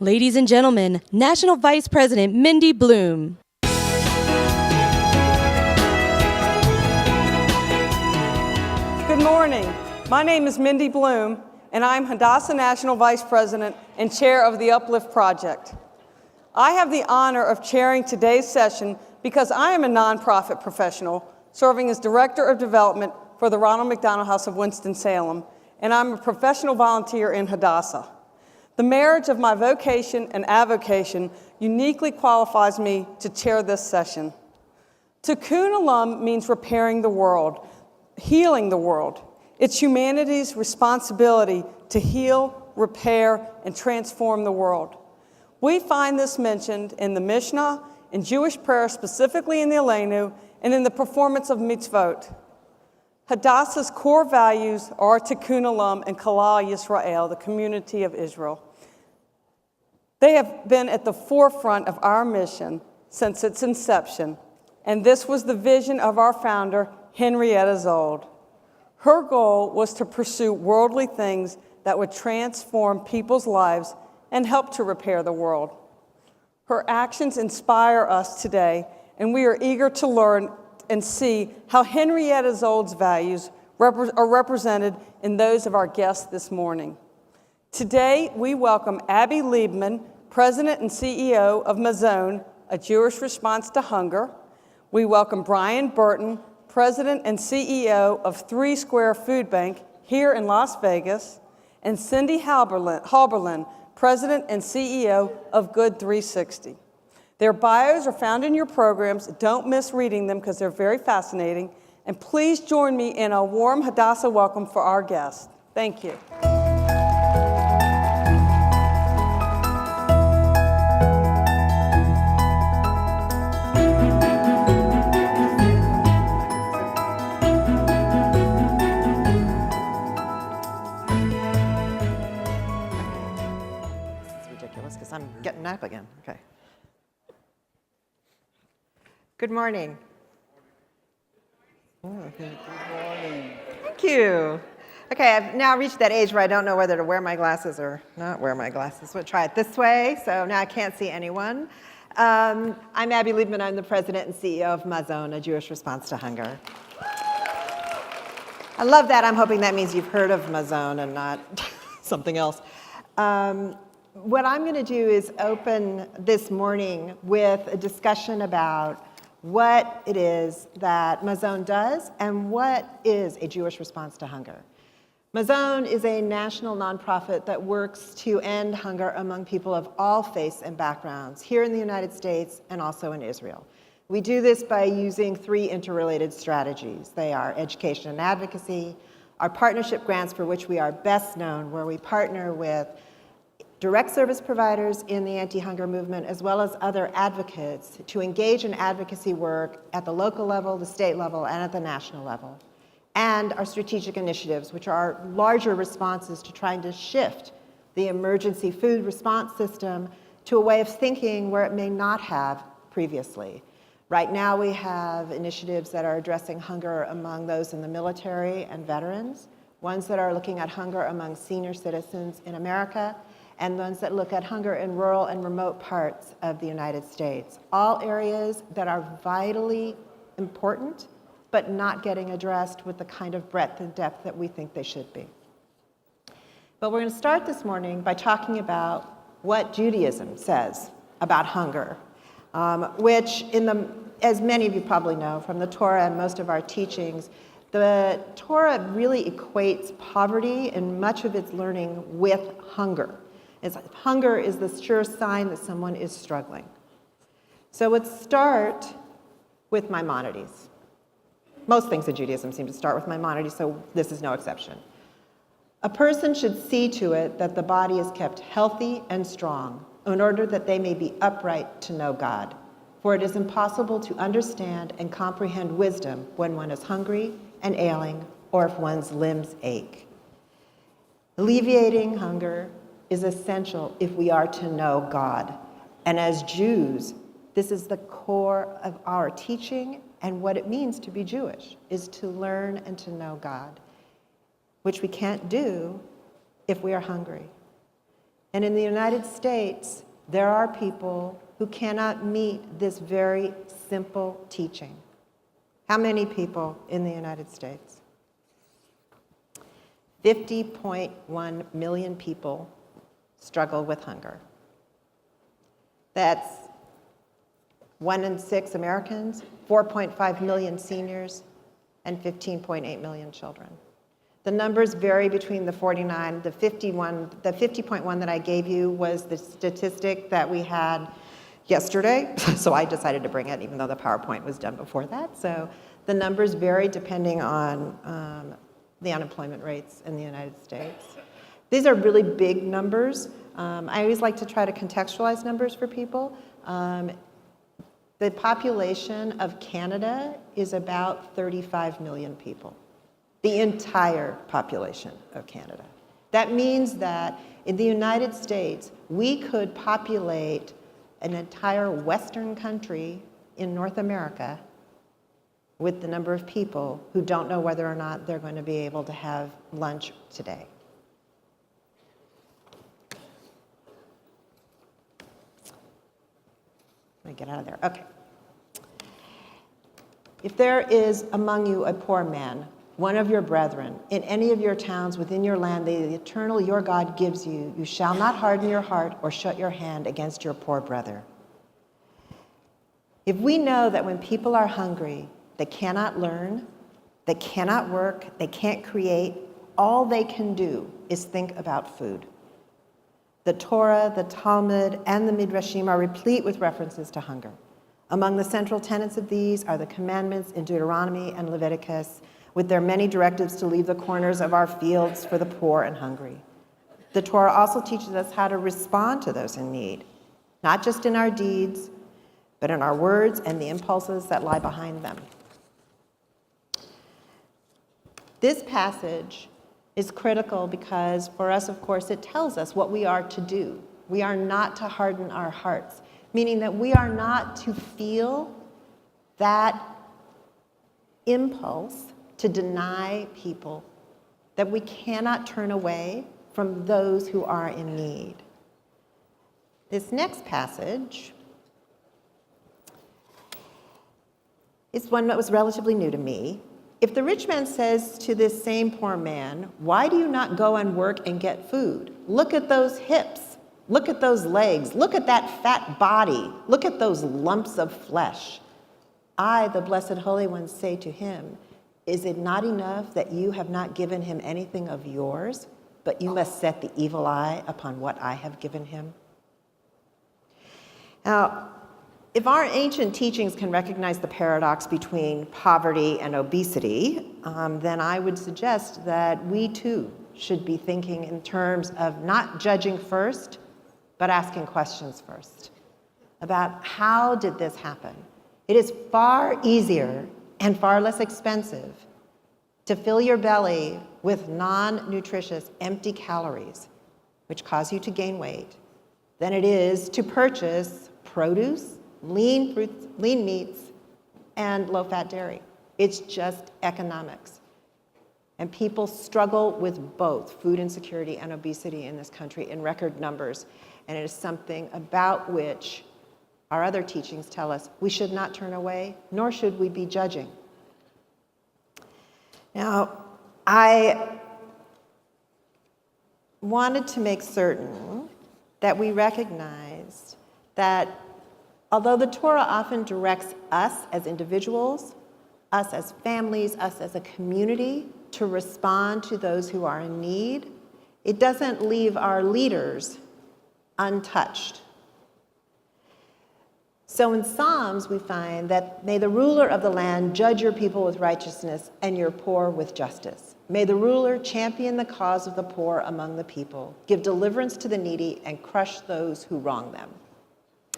Ladies and gentlemen, National Vice President Mindy Bloom. Good morning. My name is Mindy Bloom, and I'm Hadassah National Vice President and Chair of the Uplift Project. I have the honor of chairing today's session because I am a nonprofit professional serving as Director of Development for the Ronald McDonald House of Winston-Salem, and I'm a professional volunteer in Hadassah. The marriage of my vocation and avocation uniquely qualifies me to chair this session. Tikkun Olam means repairing the world, healing the world. It's humanity's responsibility to heal, repair, and transform the world. We find this mentioned in the Mishnah, in Jewish prayer, specifically in the Aleinu, and in the performance of mitzvot. Hadassah's core values are Tikkun Olam and Kalal Yisrael, the community of Israel. They have been at the forefront of our mission since its inception, and this was the vision of our founder, Henrietta Zold. Her goal was to pursue worldly things that would transform people's lives and help to repair the world. Her actions inspire us today, and we are eager to learn and see how Henrietta Zold's values are represented in those of our guests this morning. Today, we welcome Abby Liebman, President and CEO of Mazon, a Jewish response to hunger. We welcome Brian Burton, President and CEO of 3 Square Food Bank here in Las Vegas, and Cindy Halberlin, President and CEO of Good 360. Their bios are found in your programs. Don't miss reading them because they're very fascinating. And please join me in a warm Hadassah welcome for our guests. Thank you. Because I'm getting up again. Okay. Good morning. Oh, good morning. Thank you. Okay, I've now reached that age where I don't know whether to wear my glasses or not wear my glasses. We'll try it this way, so now I can't see anyone. I'm Abby Liebman. I'm the president and CEO of Mazon, a Jewish response to hunger. I love that. I'm hoping that means you've heard of Mazon and not something else. What I'm going to do is open this morning with a discussion about what it is that Mazon does and what is a Jewish response to hunger. Mazon is a national nonprofit that works to end hunger among people of all faiths and backgrounds here in the United States and also in Israel. We do this by using 3 interrelated strategies. They are education and advocacy, our partnership grants for which we are best known, where we partner with direct service providers in the anti-hunger movement, as well as other advocates to engage in advocacy work at the local level, the state level, and at the national level. And our strategic initiatives, which are larger responses to trying to shift the emergency food response system to a way of thinking where it may not have previously. Right now we have initiatives that are addressing hunger among those in the military and veterans, ones that are looking at hunger among senior citizens in America, and ones that look at hunger in rural and remote parts of the United States. All areas that are vitally important, but not getting addressed with the kind of breadth and depth that we think they should be. But we're going to start this morning by talking about what Judaism says about hunger, which as many of you probably know from the Torah and most of our teachings, the Torah really equates poverty and much of its learning with hunger. Hunger is the sure sign that someone is struggling. So let's start with Maimonides. Most things in Judaism seem to start with Maimonides, so this is no exception. A person should see to it that the body is kept healthy and strong in order that they may be upright to know God. For it is impossible to understand and comprehend wisdom when one is hungry and ailing, or if one's limbs ache. Alleviating hunger is essential if we are to know God. And as Jews, this is the core of our teaching and what it means to be Jewish, is to learn and to know God, which we can't do if we are hungry. And in the United States, there are people who cannot meet this very simple teaching. How many people in the United States? 50.1 million people struggle with hunger. That's 1 in 6 Americans, 4.5 million seniors, and 15.8 million children. The numbers vary between the 49, the 51, the 50.1 that I gave you was the statistic that we had yesterday, so I decided to bring it even though the PowerPoint was done before that. So the numbers vary depending on the unemployment rates in the United States. These are really big numbers. I always like to try to contextualize numbers for people. The population of Canada is about 35 million people, the entire population of Canada. That means that in the United States, we could populate an entire Western country in North America with the number of people who don't know whether or not they're going to be able to have lunch today. Let me get out of there. Okay. If there is among you a poor man, one of your brethren, in any of your towns within your land, the eternal your God gives you, you shall not harden your heart or shut your hand against your poor brother. If we know that when people are hungry, they cannot learn, they cannot work, they can't create, all they can do is think about food. The Torah, the Talmud, and the Midrashim are replete with references to hunger. Among the central tenets of these are the commandments in Deuteronomy and Leviticus, with their many directives to leave the corners of our fields for the poor and hungry. The Torah also teaches us how to respond to those in need, not just in our deeds, but in our words and the impulses that lie behind them. This passage is critical because for us, of course, it tells us what we are to do. We are not to harden our hearts, meaning that we are not to feel that impulse to deny people, that we cannot turn away from those who are in need. This next passage is one that was relatively new to me. If the rich man says to this same poor man, "Why do you not go and work and get food? Look at those hips. Look at those legs. Look at that fat body. Look at those lumps of flesh." I, the Blessed Holy One, say to him, "Is it not enough that you have not given him anything of yours, but you must set the evil eye upon what I have given him?" Now, if our ancient teachings can recognize the paradox between poverty and obesity, then I would suggest that we too should be thinking in terms of not judging first, but asking questions first about how did this happen? It is far easier and far less expensive to fill your belly with non-nutritious, empty calories, which cause you to gain weight, than it is to purchase produce, lean fruits, lean meats, and low-fat dairy. It's just economics. And people struggle with both food insecurity and obesity in this country in record numbers. And it is something about which our other teachings tell us we should not turn away, nor should we be judging. Now, I wanted to make certain that we recognized that although the Torah often directs us as individuals, us as families, us as a community to respond to those who are in need, it doesn't leave our leaders untouched. So in Psalms, we find that may the ruler of the land judge your people with righteousness and your poor with justice. May the ruler champion the cause of the poor among the people, give deliverance to the needy, and crush those who wrong them.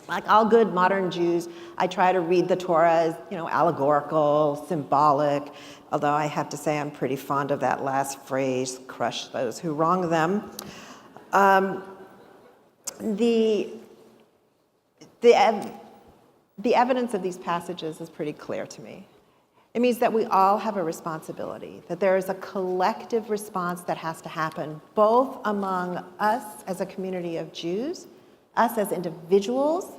Like all good modern Jews, I try to read the Torah as, allegorical, symbolic, although I have to say I'm pretty fond of that last phrase, crush those who wrong them. The evidence of these passages is pretty clear to me. It means that we all have a responsibility, that there is a collective response that has to happen, both among us as a community of Jews, us as individuals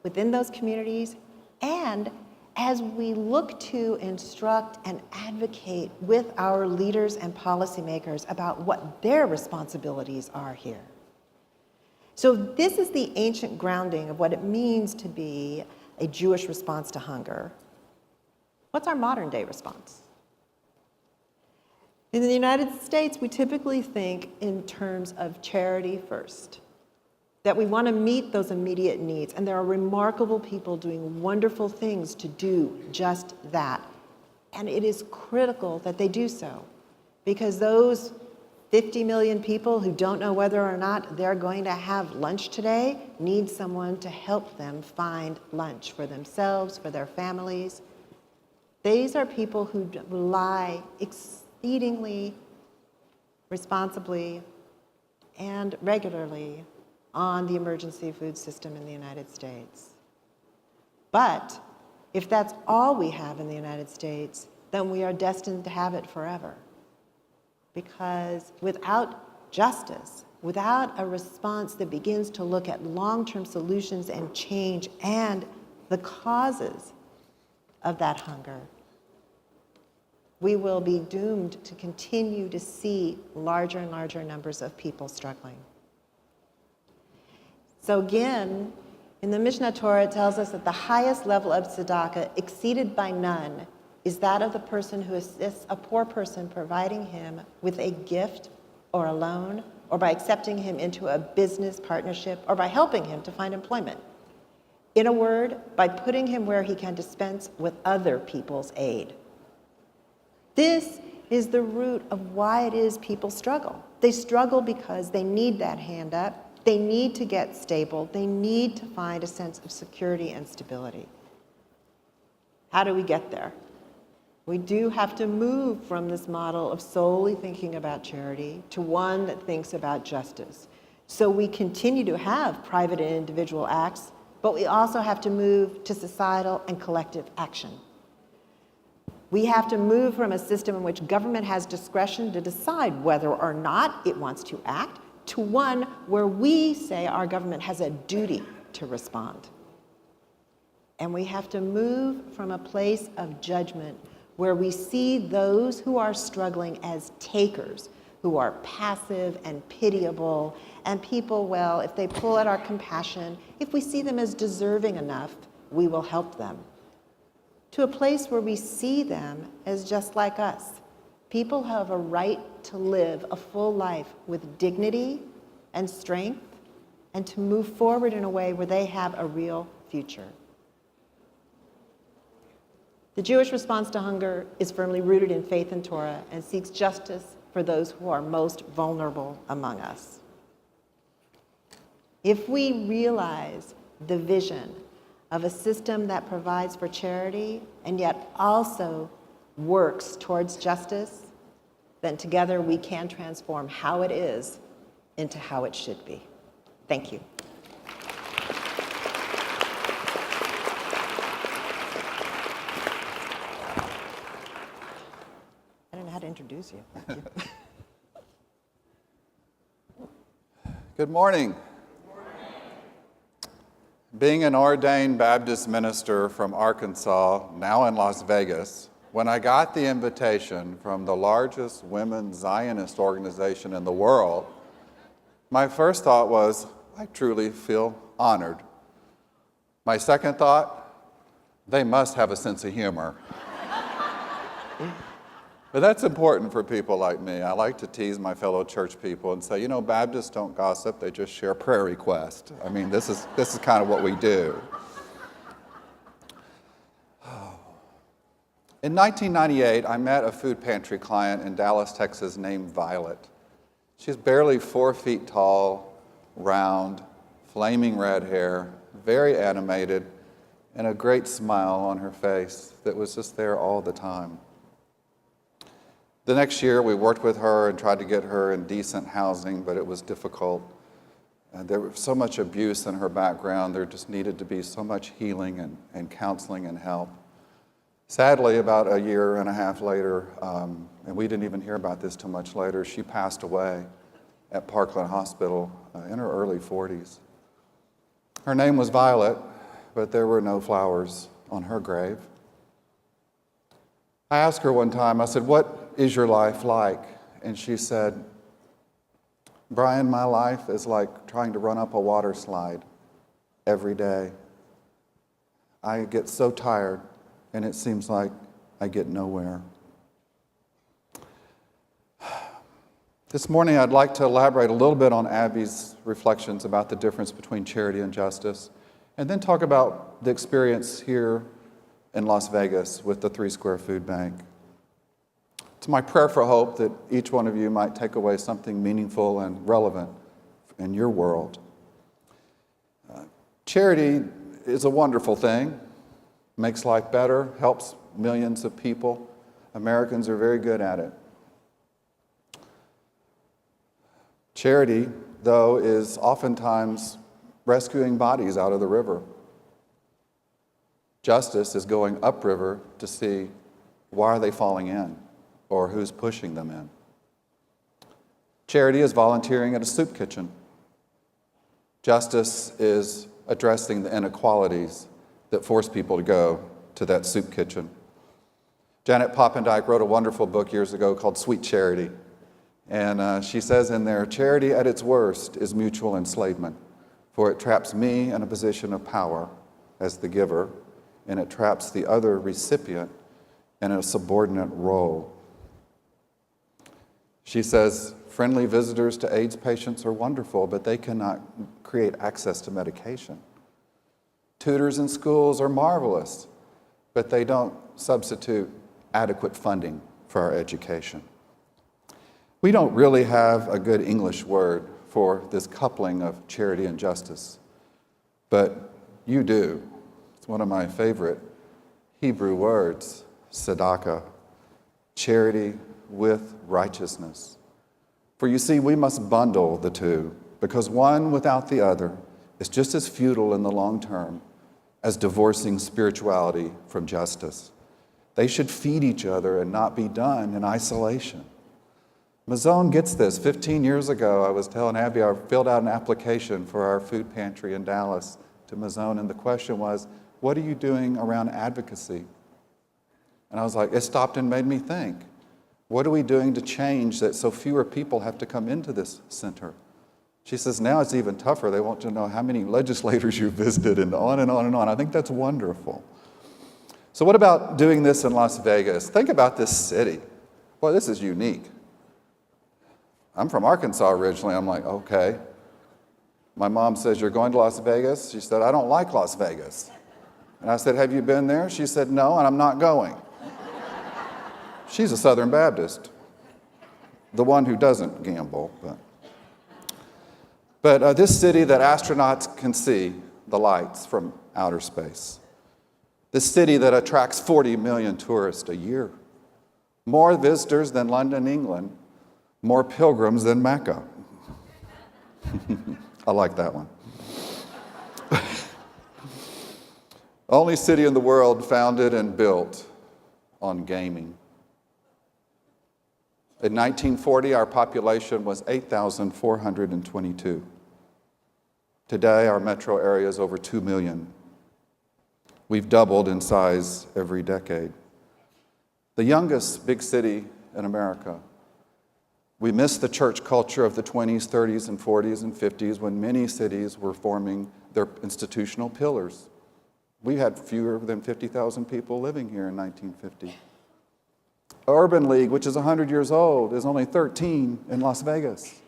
within those communities, and as we look to instruct and advocate with our leaders and policymakers about what their responsibilities are here. So this is the ancient grounding of what it means to be a Jewish response to hunger. What's our modern day response? In the United States, we typically think in terms of charity first, that we want to meet those immediate needs, and there are remarkable people doing wonderful things to do just that. And it is critical that they do so, because those 50 million people who don't know whether or not they're going to have lunch today need someone to help them find lunch for themselves, for their families. These are people who rely exceedingly responsibly and regularly on the emergency food system in the United States. But if that's all we have in the United States, then we are destined to have it forever. Because without justice, without a response that begins to look at long-term solutions and change and the causes of that hunger, we will be doomed to continue to see larger and larger numbers of people struggling. So again, in the Mishnah Torah, it tells us that the highest level of tzedakah, exceeded by none, is that of the person who assists a poor person, providing him with a gift or a loan, or by accepting him into a business partnership, or by helping him to find employment. In a word, by putting him where he can dispense with other people's aid. This is the root of why it is people struggle. They struggle because they need that hand up. They need to get stable. They need to find a sense of security and stability. How do we get there? We do have to move from this model of solely thinking about charity to one that thinks about justice. So we continue to have private and individual acts, but we also have to move to societal and collective action. We have to move from a system in which government has discretion to decide whether or not it wants to act, to one where we say our government has a duty to respond. And we have to move from a place of judgment where we see those who are struggling as takers, who are passive and pitiable, and people, well, if they pull at our compassion, if we see them as deserving enough, we will help them. To a place where we see them as just like us. People have a right to live a full life with dignity and strength, and to move forward in a way where they have a real future. The Jewish response to hunger is firmly rooted in faith in Torah and seeks justice for those who are most vulnerable among us. If we realize the vision of a system that provides for charity and yet also works towards justice, then together we can transform how it is into how it should be. Thank you. I don't know how to introduce you. Thank you. Good morning. Being an ordained Baptist minister from Arkansas, now in Las Vegas, when I got the invitation from the largest women's Zionist organization in the world, my first thought was, I truly feel honored. My second thought, they must have a sense of humor. But that's important for people like me. I like to tease my fellow church people and say, you know, Baptists don't gossip, they just share prayer requests. I mean, this is kind of what we do. In 1998, I met a food pantry client in Dallas, Texas named Violet. She's barely 4 feet tall, round, flaming red hair, very animated, and a great smile on her face that was just there all the time. The next year, we worked with her and tried to get her in decent housing, but it was difficult. And there was so much abuse in her background. There just needed to be so much healing and counseling and help. Sadly, about a year and a half later, and we didn't even hear about this till much later, she passed away at Parkland Hospital in her early 40s. Her name was Violet, but there were no flowers on her grave. I asked her one time, I said, "What is your life like?" And she said, "Brian, my life is like trying to run up a water slide every day. I get so tired, and it seems like I get nowhere." This morning, I'd like to elaborate a little bit on Abby's reflections about the difference between charity and justice, and then talk about the experience here in Las Vegas with the 3 Square Food Bank. It's my prayer for hope that each one of you might take away something meaningful and relevant in your world. Charity is a wonderful thing, makes life better, helps millions of people. Americans are very good at it. Charity, though, is oftentimes rescuing bodies out of the river. Justice is going upriver to see why are they falling in or who's pushing them in. Charity is volunteering at a soup kitchen. Justice is addressing the inequalities that force people to go to that soup kitchen. Janet Poppendieck wrote a wonderful book years ago called Sweet Charity. And she says in there, "Charity at its worst is mutual enslavement, for it traps me in a position of power as the giver, and it traps the other recipient in a subordinate role." She says, "Friendly visitors to AIDS patients are wonderful, but they cannot create access to medication. Tutors in schools are marvelous, but they don't substitute adequate funding for our education." We don't really have a good English word for this coupling of charity and justice, but you do. It's one of my favorite Hebrew words, tzedakah, charity with righteousness. For you see, we must bundle the two, because one without the other is just as futile in the long term as divorcing spirituality from justice. They should feed each other and not be done in isolation. Mazone gets this. 15 years ago, I was telling Abby, I filled out an application for our food pantry in Dallas to Mazone, and the question was, what are you doing around advocacy? And I was like, it stopped and made me think. What are we doing to change that so fewer people have to come into this center? She says, now it's even tougher. They want to know how many legislators you visited and on and on and on. I think that's wonderful. So what about doing this in Las Vegas? Think about this city. Boy, this is unique. I'm from Arkansas originally. I'm like, okay. My mom says, "You're going to Las Vegas?" She said, "I don't like Las Vegas." And I said, "Have you been there?" She said, "No, and I'm not going." She's a Southern Baptist, the one who doesn't gamble. But this city that astronauts can see the lights from outer space. This city that attracts 40 million tourists a year. More visitors than London, England. More pilgrims than Mecca. I like that one. Only city in the world founded and built on gaming. In 1940, our population was 8,422. Today, our metro area is over 2 million. We've doubled in size every decade. The youngest big city in America. We miss the church culture of the 20s, 30s, and 40s, and 50s when many cities were forming their institutional pillars. We had fewer than 50,000 people living here in 1950. Urban League, which is 100 years old, is only 13 in Las Vegas.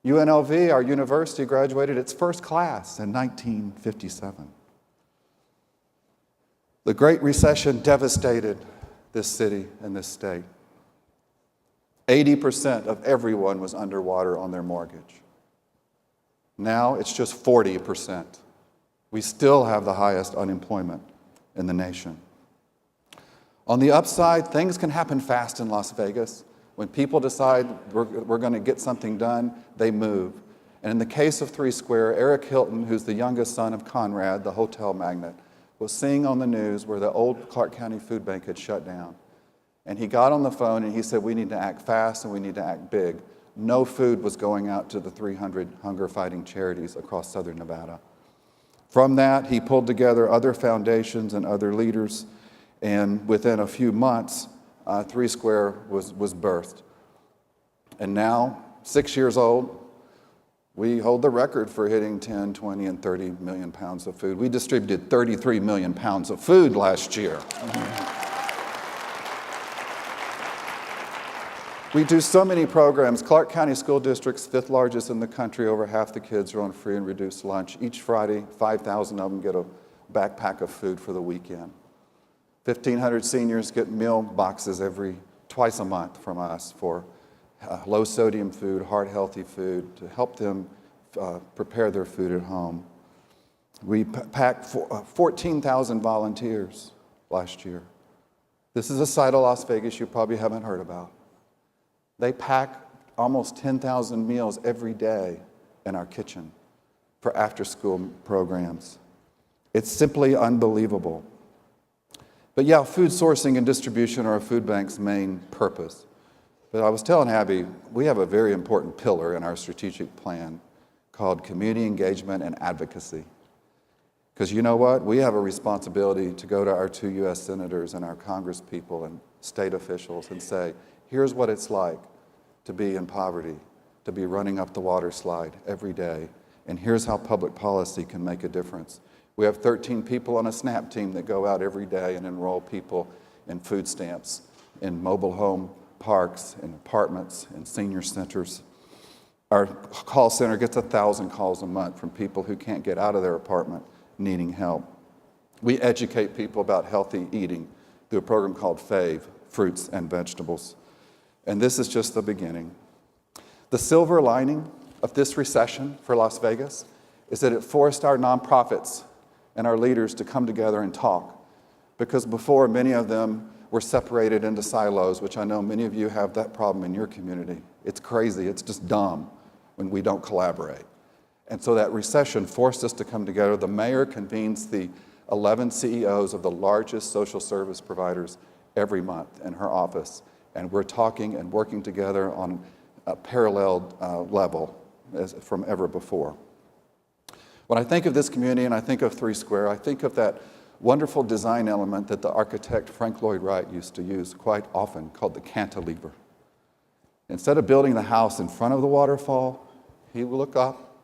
UNLV, our university, graduated its first class in 1957. The Great Recession devastated this city and this state. 80% of everyone was underwater on their mortgage. Now it's just 40%. We still have the highest unemployment in the nation. On the upside, things can happen fast in Las Vegas. When people decide we're going to get something done, they move. And in the case of 3 Square, Eric Hilton, who's the youngest son of Conrad, the hotel magnate, was seeing on the news where the old Clark County Food Bank had shut down. And he got on the phone and he said, we need to act fast and we need to act big. No food was going out to the 300 hunger-fighting charities across southern Nevada. From that, he pulled together other foundations and other leaders, and within a few months, 3 Square was birthed. And now, 6 years old, we hold the record for hitting 10, 20, and 30 million pounds of food. We distributed 33 million pounds of food last year. We do so many programs. Clark County School District's 5th largest in the country. Over half the kids are on free and reduced lunch. Each Friday, 5,000 of them get a backpack of food for the weekend. 1,500 seniors get meal boxes twice a month from us for low sodium food, heart healthy food, to help them prepare their food at home. We packed 14,000 volunteers last year. This is a site of Las Vegas you probably haven't heard about. They pack almost 10,000 meals every day in our kitchen for after-school programs. It's simply unbelievable. But yeah, food sourcing and distribution are a food bank's main purpose. But I was telling Abby, we have a very important pillar in our strategic plan called community engagement and advocacy. Because you know what? We have a responsibility to go to our 2 U.S. senators and our congresspeople and state officials and say, here's what it's like to be in poverty, to be running up the water slide every day, and here's how public policy can make a difference. We have 13 people on a SNAP team that go out every day and enroll people in food stamps, in mobile home parks, in apartments, in senior centers. Our call center gets 1,000 calls a month from people who can't get out of their apartment needing help. We educate people about healthy eating through a program called FAVE, Fruits and Vegetables. And this is just the beginning. The silver lining of this recession for Las Vegas is that it forced our nonprofits and our leaders to come together and talk. Because before, many of them were separated into silos, which I know many of you have that problem in your community. It's crazy, it's just dumb when we don't collaborate. And so that recession forced us to come together. The mayor convenes the 11 CEOs of the largest social service providers every month in her office. And we're talking and working together on a paralleled level from ever before. When I think of this community and I think of 3 Square, I think of that wonderful design element that the architect Frank Lloyd Wright used to use quite often, called the cantilever. Instead of building the house in front of the waterfall, he would look up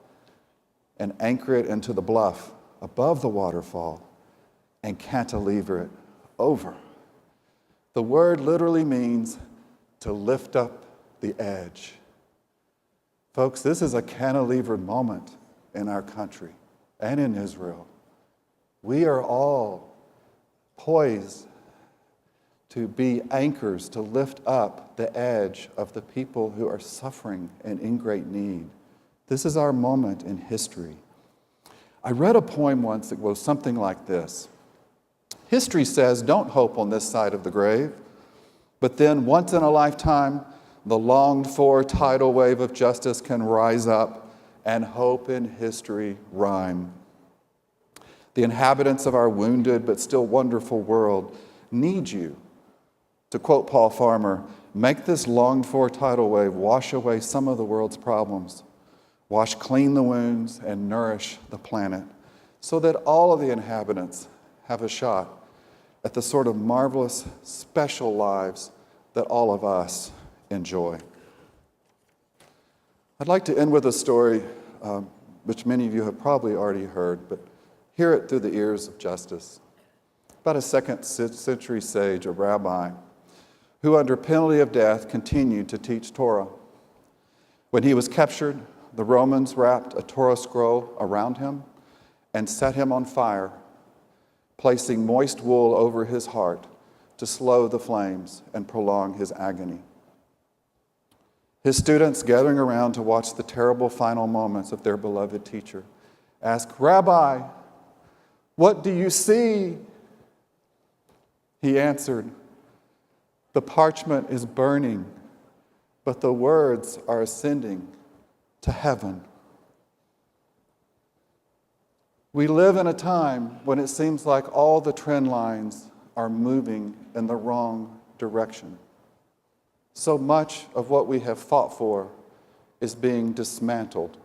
and anchor it into the bluff above the waterfall and cantilever it over. The word literally means to lift up the edge. Folks, this is a cantilevered moment in our country and in Israel. We are all poised to be anchors, to lift up the edge of the people who are suffering and in great need. This is our moment in history. I read a poem once that goes something like this. History says, don't hope on this side of the grave, but then once in a lifetime, the longed-for tidal wave of justice can rise up and hope in history rhyme. The inhabitants of our wounded but still wonderful world need you. To quote Paul Farmer, make this longed-for tidal wave wash away some of the world's problems, wash clean the wounds and nourish the planet, so that all of the inhabitants have a shot at the sort of marvelous, special lives that all of us enjoy. I'd like to end with a story which many of you have probably already heard, but hear it through the ears of justice. About a 2nd century sage, a rabbi, who under penalty of death continued to teach Torah. When he was captured, the Romans wrapped a Torah scroll around him and set him on fire, placing moist wool over his heart to slow the flames and prolong his agony. His students, gathering around to watch the terrible final moments of their beloved teacher, asked, "Rabbi, what do you see?" He answered, "The parchment is burning, but the words are ascending to heaven." We live in a time when it seems like all the trend lines are moving in the wrong direction. So much of what we have fought for is being dismantled.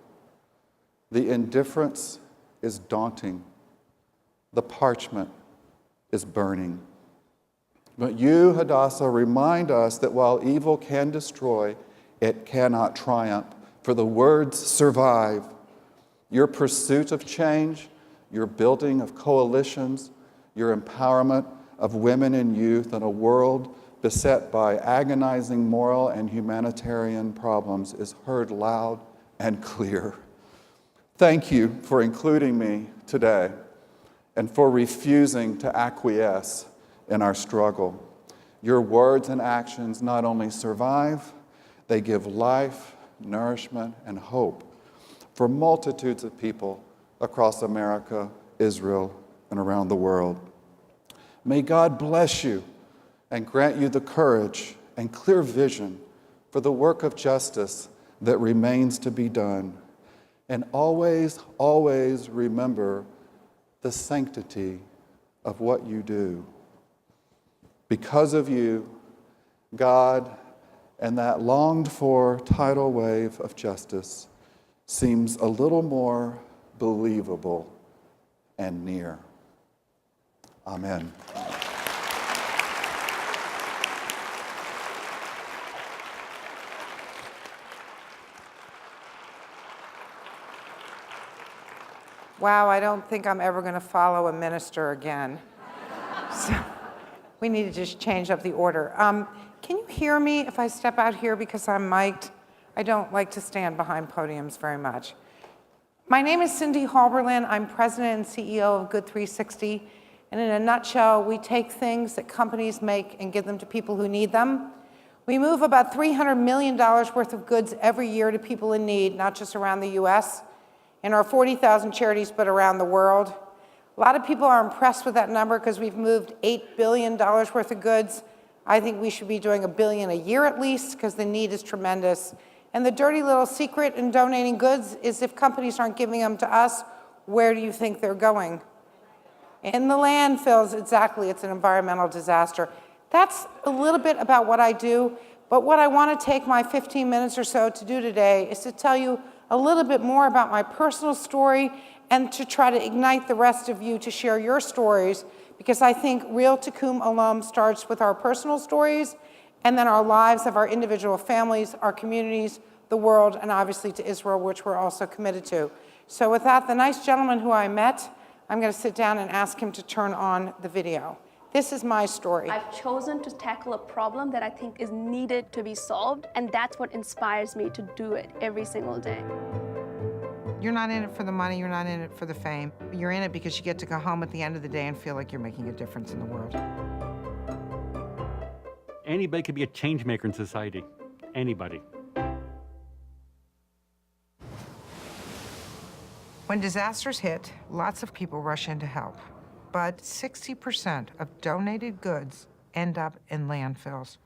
The indifference is daunting. The parchment is burning. But you, Hadassah, remind us that while evil can destroy, it cannot triumph, for the words survive. Your pursuit of change, your building of coalitions, your empowerment of women and youth in a world beset by agonizing moral and humanitarian problems is heard loud and clear. Thank you for including me today and for refusing to acquiesce in our struggle. Your words and actions not only survive, they give life, nourishment, and hope for multitudes of people across America, Israel, and around the world. May God bless you and grant you the courage and clear vision for the work of justice that remains to be done. And always, always remember the sanctity of what you do. Because of you, God and that longed-for tidal wave of justice seems a little more believable and near. Amen. Wow, I don't think I'm ever going to follow a minister again. So we need to just change up the order. Can you hear me if I step out here because I'm mic'd? I don't like to stand behind podiums very much. My name is Cindy Halberlin. I'm president and CEO of Good 360. And in a nutshell, we take things that companies make and give them to people who need them. We move about $300 million worth of goods every year to people in need, not just around the US, in our 40,000 charities, but around the world. A lot of people are impressed with that number because we've moved $8 billion worth of goods. I think we should be doing $1 billion a year at least because the need is tremendous. And the dirty little secret in donating goods is if companies aren't giving them to us, where do you think they're going? In the landfills, exactly, it's an environmental disaster. That's a little bit about what I do, but what I want to take my 15 minutes or so to do today is to tell you a little bit more about my personal story and to try to ignite the rest of you to share your stories, because I think real Tikkun Olam starts with our personal stories and then our lives of our individual families, our communities, the world, and obviously to Israel, which we're also committed to. So with that, the nice gentleman who I met, I'm going to sit down and ask him to turn on the video. This is my story. I've chosen to tackle a problem that I think is needed to be solved, and that's what inspires me to do it every single day. You're not in it for the money, you're not in it for the fame. You're in it because you get to go home at the end of the day and feel like you're making a difference in the world. Anybody could be a change maker in society. Anybody. When disasters hit, lots of people rush in to help. But 60% of donated goods end up in landfills.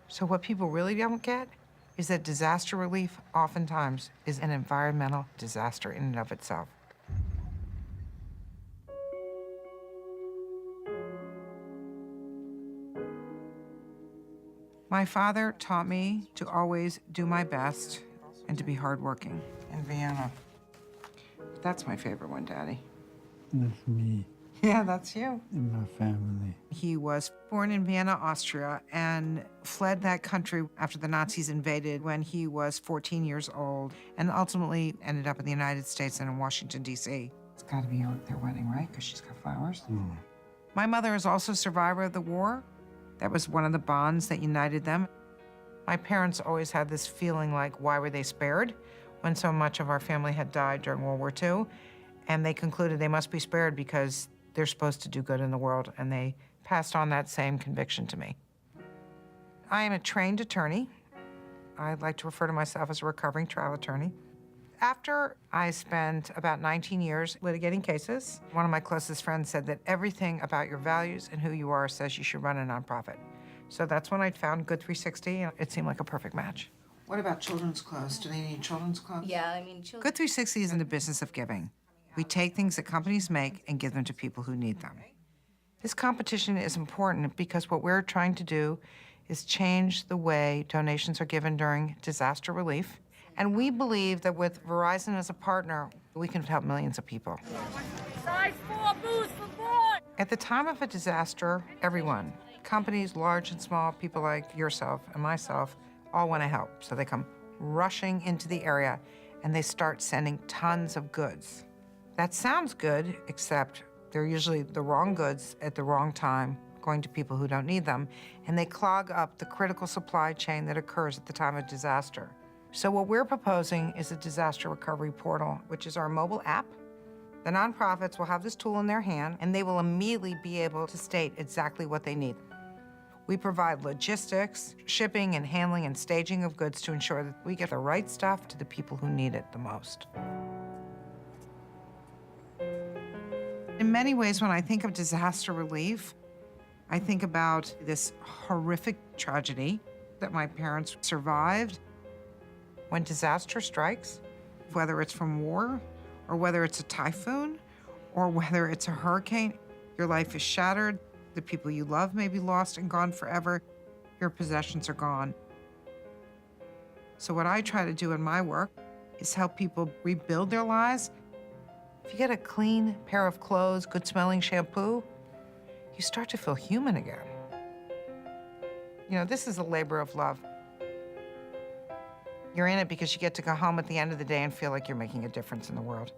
So what people really don't get is that disaster relief oftentimes is an environmental disaster in and of itself. My father taught me to always do my best and to be hardworking in Vienna. That's my favorite one, Daddy. That's me Yeah, that's you. and my family. He was born in Vienna, Austria, and fled that country after the Nazis invaded when he was 14 years old, and ultimately ended up in the United States and in Washington, D.C. It's got to be their wedding, right? Because she's got flowers. My mother is also a survivor of the war. That was one of the bonds that united them. My parents always had this feeling like, why were they spared when so much of our family had died during World War II? And they concluded they must be spared because they're supposed to do good in the world, and they passed on that same conviction to me. I am a trained attorney. I like to refer to myself as a recovering trial attorney. After I spent about 19 years litigating cases, one of my closest friends said that everything about your values and who you are says you should run a nonprofit. So that's when I found Good 360, and it seemed like a perfect match. What about children's clothes? Do they need children's clothes? Yeah, I mean, children. Good 360 is in the business of giving. We take things that companies make and give them to people who need them. This competition is important because what we're trying to do is change the way donations are given during disaster relief. And we believe that with Verizon as a partner, we can help millions of people. Size 4 boost for boy! At the time of a disaster, everyone, companies large and small, people like yourself and myself, all want to help. So they come rushing into the area and they start sending tons of goods. That sounds good, except they're usually the wrong goods at the wrong time, going to people who don't need them, and they clog up the critical supply chain that occurs at the time of disaster. So what we're proposing is a disaster recovery portal, which is our mobile app. The nonprofits will have this tool in their hand, and they will immediately be able to state exactly what they need. We provide logistics, shipping and handling and staging of goods to ensure that we get the right stuff to the people who need it the most. In many ways, when I think of disaster relief, I think about this horrific tragedy that my parents survived. When disaster strikes, whether it's from war, or whether it's a typhoon, or whether it's a hurricane, your life is shattered, the people you love may be lost and gone forever, your possessions are gone. So what I try to do in my work is help people rebuild their lives. If you get a clean pair of clothes, good smelling shampoo, you start to feel human again. You know, this is a labor of love. You're in it because you get to go home at the end of the day and feel like you're making a difference in the world.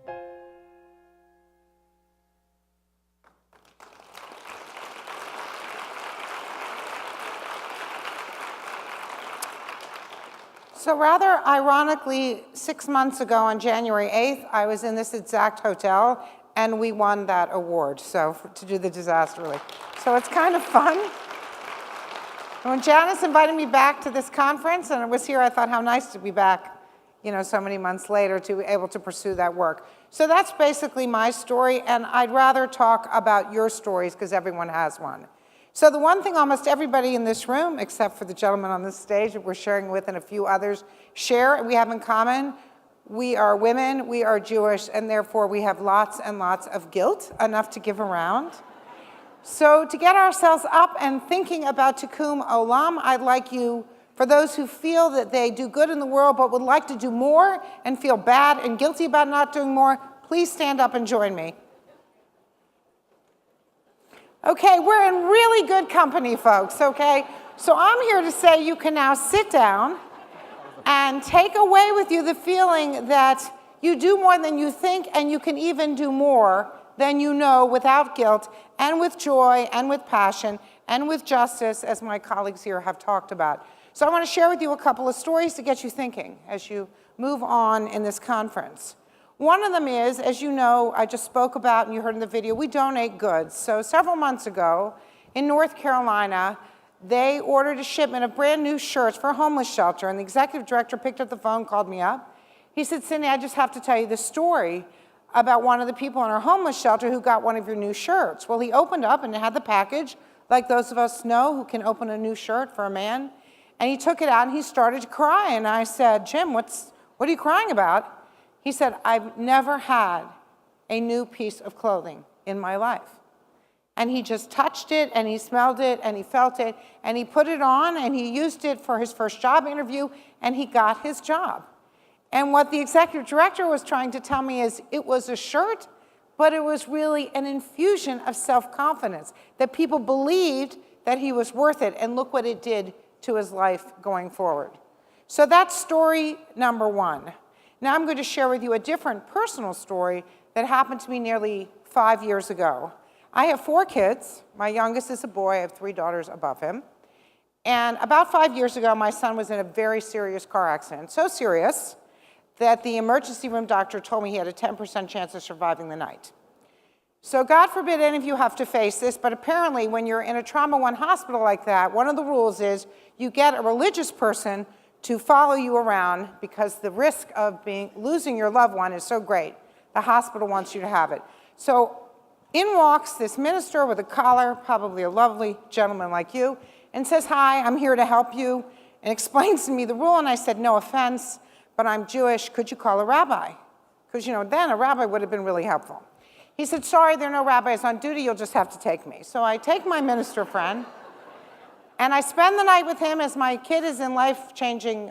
So rather ironically, 6 months ago on January 8th, I was in this exact hotel and we won that award, to do the disaster relief. So it's kind of fun. And when Janice invited me back to this conference and it was here, I thought how nice to be back, so many months later to be able to pursue that work. So that's basically my story, and I'd rather talk about your stories because everyone has one. So the one thing almost everybody in this room, except for the gentleman on this stage that we're sharing with and a few others, share, we have in common, we are women, we are Jewish, and therefore we have lots and lots of guilt, enough to give around. So to get ourselves up and thinking about Tikkun Olam, I'd like you, for those who feel that they do good in the world but would like to do more and feel bad and guilty about not doing more, please stand up and join me. Okay, we're in really good company, folks, okay? So I'm here to say you can now sit down and take away with you the feeling that you do more than you think and you can even do more than you know without guilt and with joy and with passion and with justice, as my colleagues here have talked about. So I want to share with you a couple of stories to get you thinking as you move on in this conference. One of them is, as you know, I just spoke about and you heard in the video, we donate goods. So several months ago in North Carolina, they ordered a shipment of brand new shirts for a homeless shelter, and the executive director picked up the phone, called me up. He said, Cindy, I just have to tell you this story about one of the people in our homeless shelter who got one of your new shirts. Well, he opened up and it had the package, like those of us know who can open a new shirt for a man. And he took it out and he started to cry. And I said, Jim, what are you crying about? He said, I've never had a new piece of clothing in my life. And he just touched it and he smelled it and he felt it and he put it on and he used it for his first job interview and he got his job. And what the executive director was trying to tell me is it was a shirt, but it was really an infusion of self-confidence, that people believed that he was worth it, and look what it did to his life going forward. So that's story number one. Now I'm going to share with you a different personal story that happened to me nearly 5 years ago. I have 4 kids. My youngest is a boy. I have 3 daughters above him. And about 5 years ago, my son was in a very serious car accident, so serious that the emergency room doctor told me he had a 10% chance of surviving the night. So God forbid any of you have to face this, but apparently when you're in a Trauma One hospital like that, one of the rules is you get a religious person to follow you around because the risk of losing your loved one is so great. The hospital wants you to have it. So in walks this minister with a collar, probably a lovely gentleman like you, and says, hi, I'm here to help you, and explains to me the rule, and I said, no offense, but I'm Jewish, could you call a rabbi? because, then a rabbi would have been really helpful. He said, sorry, there are no rabbis on duty, you'll just have to take me. So I take my minister friend, and I spend the night with him as my kid is in life-saving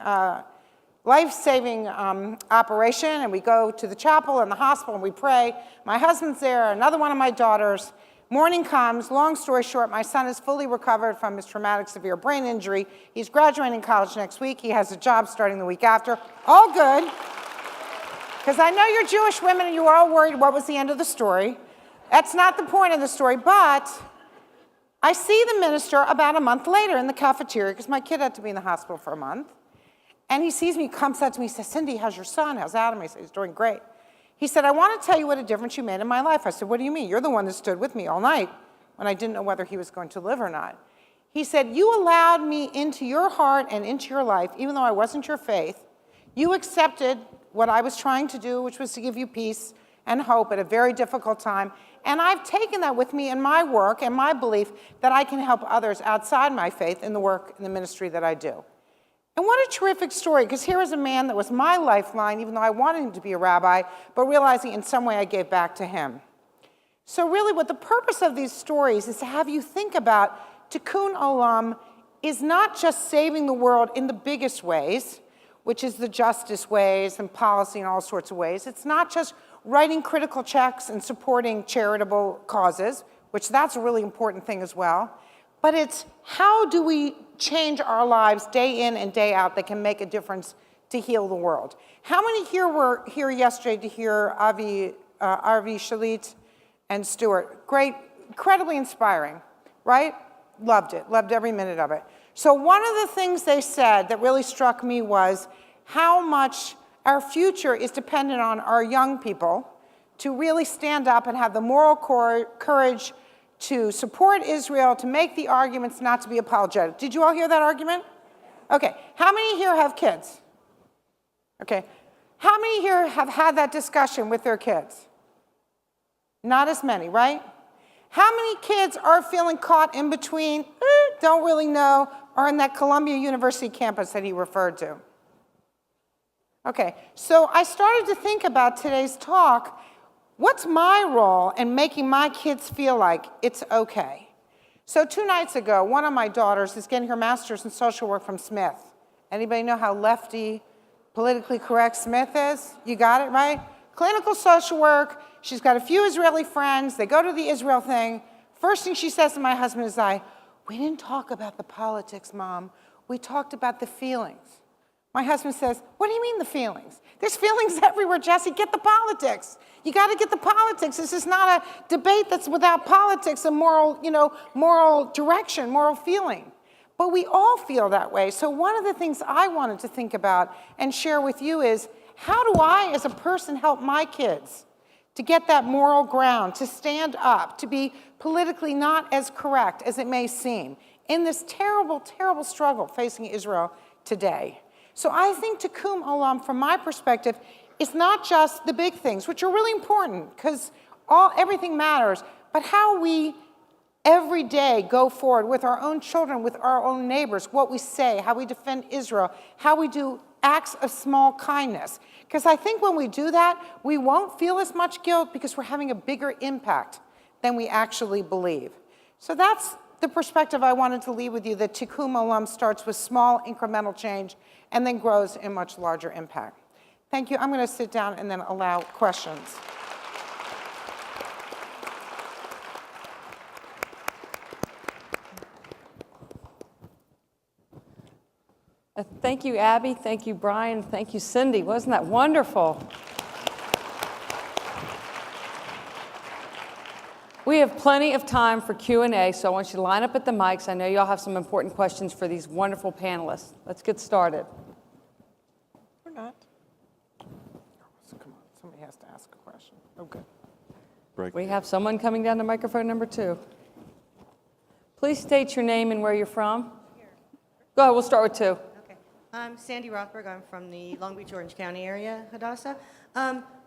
operation, and we go to the chapel and the hospital, and we pray. My husband's there, another one of my daughters. Morning comes, long story short, my son is fully recovered from his traumatic severe brain injury. He's graduating college next week. He has a job starting the week after. All good. Because I know you're Jewish women and you were all worried what was the end of the story. That's not the point of the story, but I see the minister about a month later in the cafeteria, because my kid had to be in the hospital for a month. And he sees me, comes up to me, he says, Cindy, how's your son? How's Adam? I said, he's doing great. He said, I want to tell you what a difference you made in my life. I said, what do you mean? You're the one that stood with me all night when I didn't know whether he was going to live or not. He said, you allowed me into your heart and into your life, even though I wasn't your faith. You accepted what I was trying to do, which was to give you peace and hope at a very difficult time. And I've taken that with me in my work and my belief that I can help others outside my faith in the work and the ministry that I do. And what a terrific story, because here is a man that was my lifeline, even though I wanted him to be a rabbi, but realizing in some way I gave back to him. So really what the purpose of these stories is to have you think about Tikkun Olam is not just saving the world in the biggest ways, which is the justice ways and policy and all sorts of ways. It's not just writing critical checks and supporting charitable causes, which that's a really important thing as well. But it's how do we change our lives day in and day out that can make a difference to heal the world. How many here were here yesterday to hear Avi Shalit and Stuart? Great, incredibly inspiring, right? Loved it, loved every minute of it. So one of the things they said that really struck me was how much our future is dependent on our young people to really stand up and have the moral courage to support Israel, to make the arguments, not to be apologetic. Did you all hear that argument? Okay, how many here have kids? Okay, how many here have had that discussion with their kids? Not as many, right? How many kids are feeling caught in between, don't really know, or in that Columbia University campus that he referred to? Okay, so I started to think about today's talk. What's my role in making my kids feel like it's okay? So 2 nights ago, one of my daughters is getting her master's in social work from Smith. Anybody know how lefty, politically correct Smith is? You got it, right? Clinical social work. She's got a few Israeli friends. They go to the Israel thing. First thing she says to my husband is, we didn't talk about the politics, Mom. We talked about the feelings. My husband says, what do you mean the feelings? There's feelings everywhere, Jesse. Get the politics. You got to get the politics. This is not a debate that's without politics and moral direction, moral feeling. But we all feel that way. So one of the things I wanted to think about and share with you is, how do I, as a person, help my kids to get that moral ground, to stand up, to be politically not as correct as it may seem in this terrible, terrible struggle facing Israel today? So I think Tikkun Olam, from my perspective, is not just the big things, which are really important, because everything matters, but how we every day go forward with our own children, with our own neighbors, what we say, how we defend Israel, how we do acts of small kindness. Because I think when we do that, we won't feel as much guilt because we're having a bigger impact than we actually believe. So that's the perspective I wanted to leave with you, that Tikkun Olam starts with small incremental change and then grows in much larger impact. Thank you. I'm going to sit down and then allow questions. Thank you, Abby. Thank you, Brian. Thank you, Cindy. Wasn't that wonderful? We have plenty of time for Q&A, so I want you to line up at the mics. I know you all have some important questions for these wonderful panelists. Let's get started. Or not. So come on, somebody has to ask a question. Okay. We have someone coming down to microphone number 2. Please state your name and where you're from. Go ahead, we'll start with 2. Okay. I'm Sandy Rothberg. I'm from the Long Beach, Orange County area, Hadassah.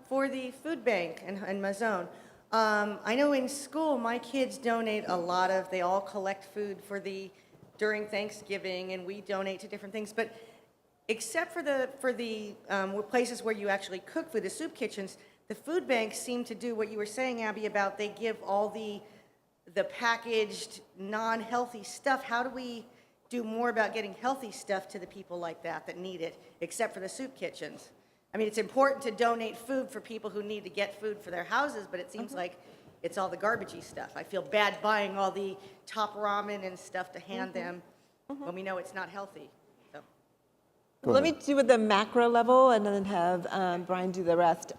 For the food bank and Mazon, I know in school my kids donate a lot of, they all collect food for during Thanksgiving, and we donate to different things. But except for the places where you actually cook food, the soup kitchens, the food banks seem to do what you were saying, Abby, about they give all the packaged, non-healthy stuff. How do we do more about getting healthy stuff to the people like that need it, except for the soup kitchens? I mean, it's important to donate food for people who need to get food for their houses, but it seems like it's all the garbagey stuff. I feel bad buying all the top ramen and stuff to hand them when we know it's not healthy. So. Let me do with the macro level and then have Brian do the rest.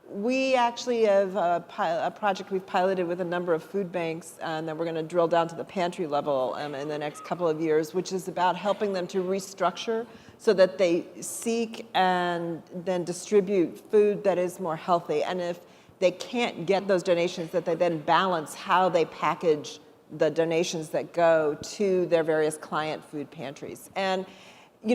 We actually have a project we've piloted with a number of food banks that we're going to drill down to the pantry level in the next couple of years, which is about helping them to restructure so that they seek and then distribute food that is more healthy. And if they can't get those donations, that they then balance how they package the donations that go to their various client food pantries. And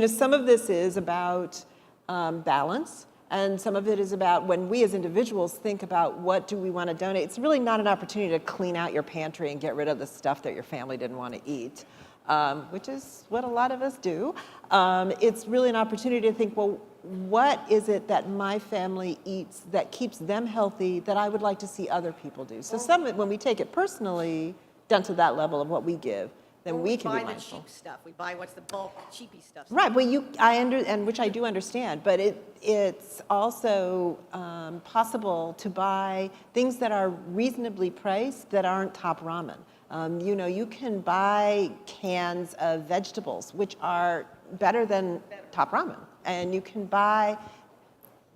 some of this is about balance, and some of it is about when we as individuals think about what do we want to donate. It's really not an opportunity to clean out your pantry and get rid of the stuff that your family didn't want to eat, which is what a lot of us do. It's really an opportunity to think, well, what is it that my family eats that keeps them healthy that I would like to see other people do? So when we take it personally down to that level of what we give, then we can be mindful. We buy the cheap stuff. We buy what's the bulk cheapy stuff. Right. Well, and which I do understand, but it's also possible to buy things that are reasonably priced that aren't top ramen. You can buy cans of vegetables which are better than top ramen, and you can buy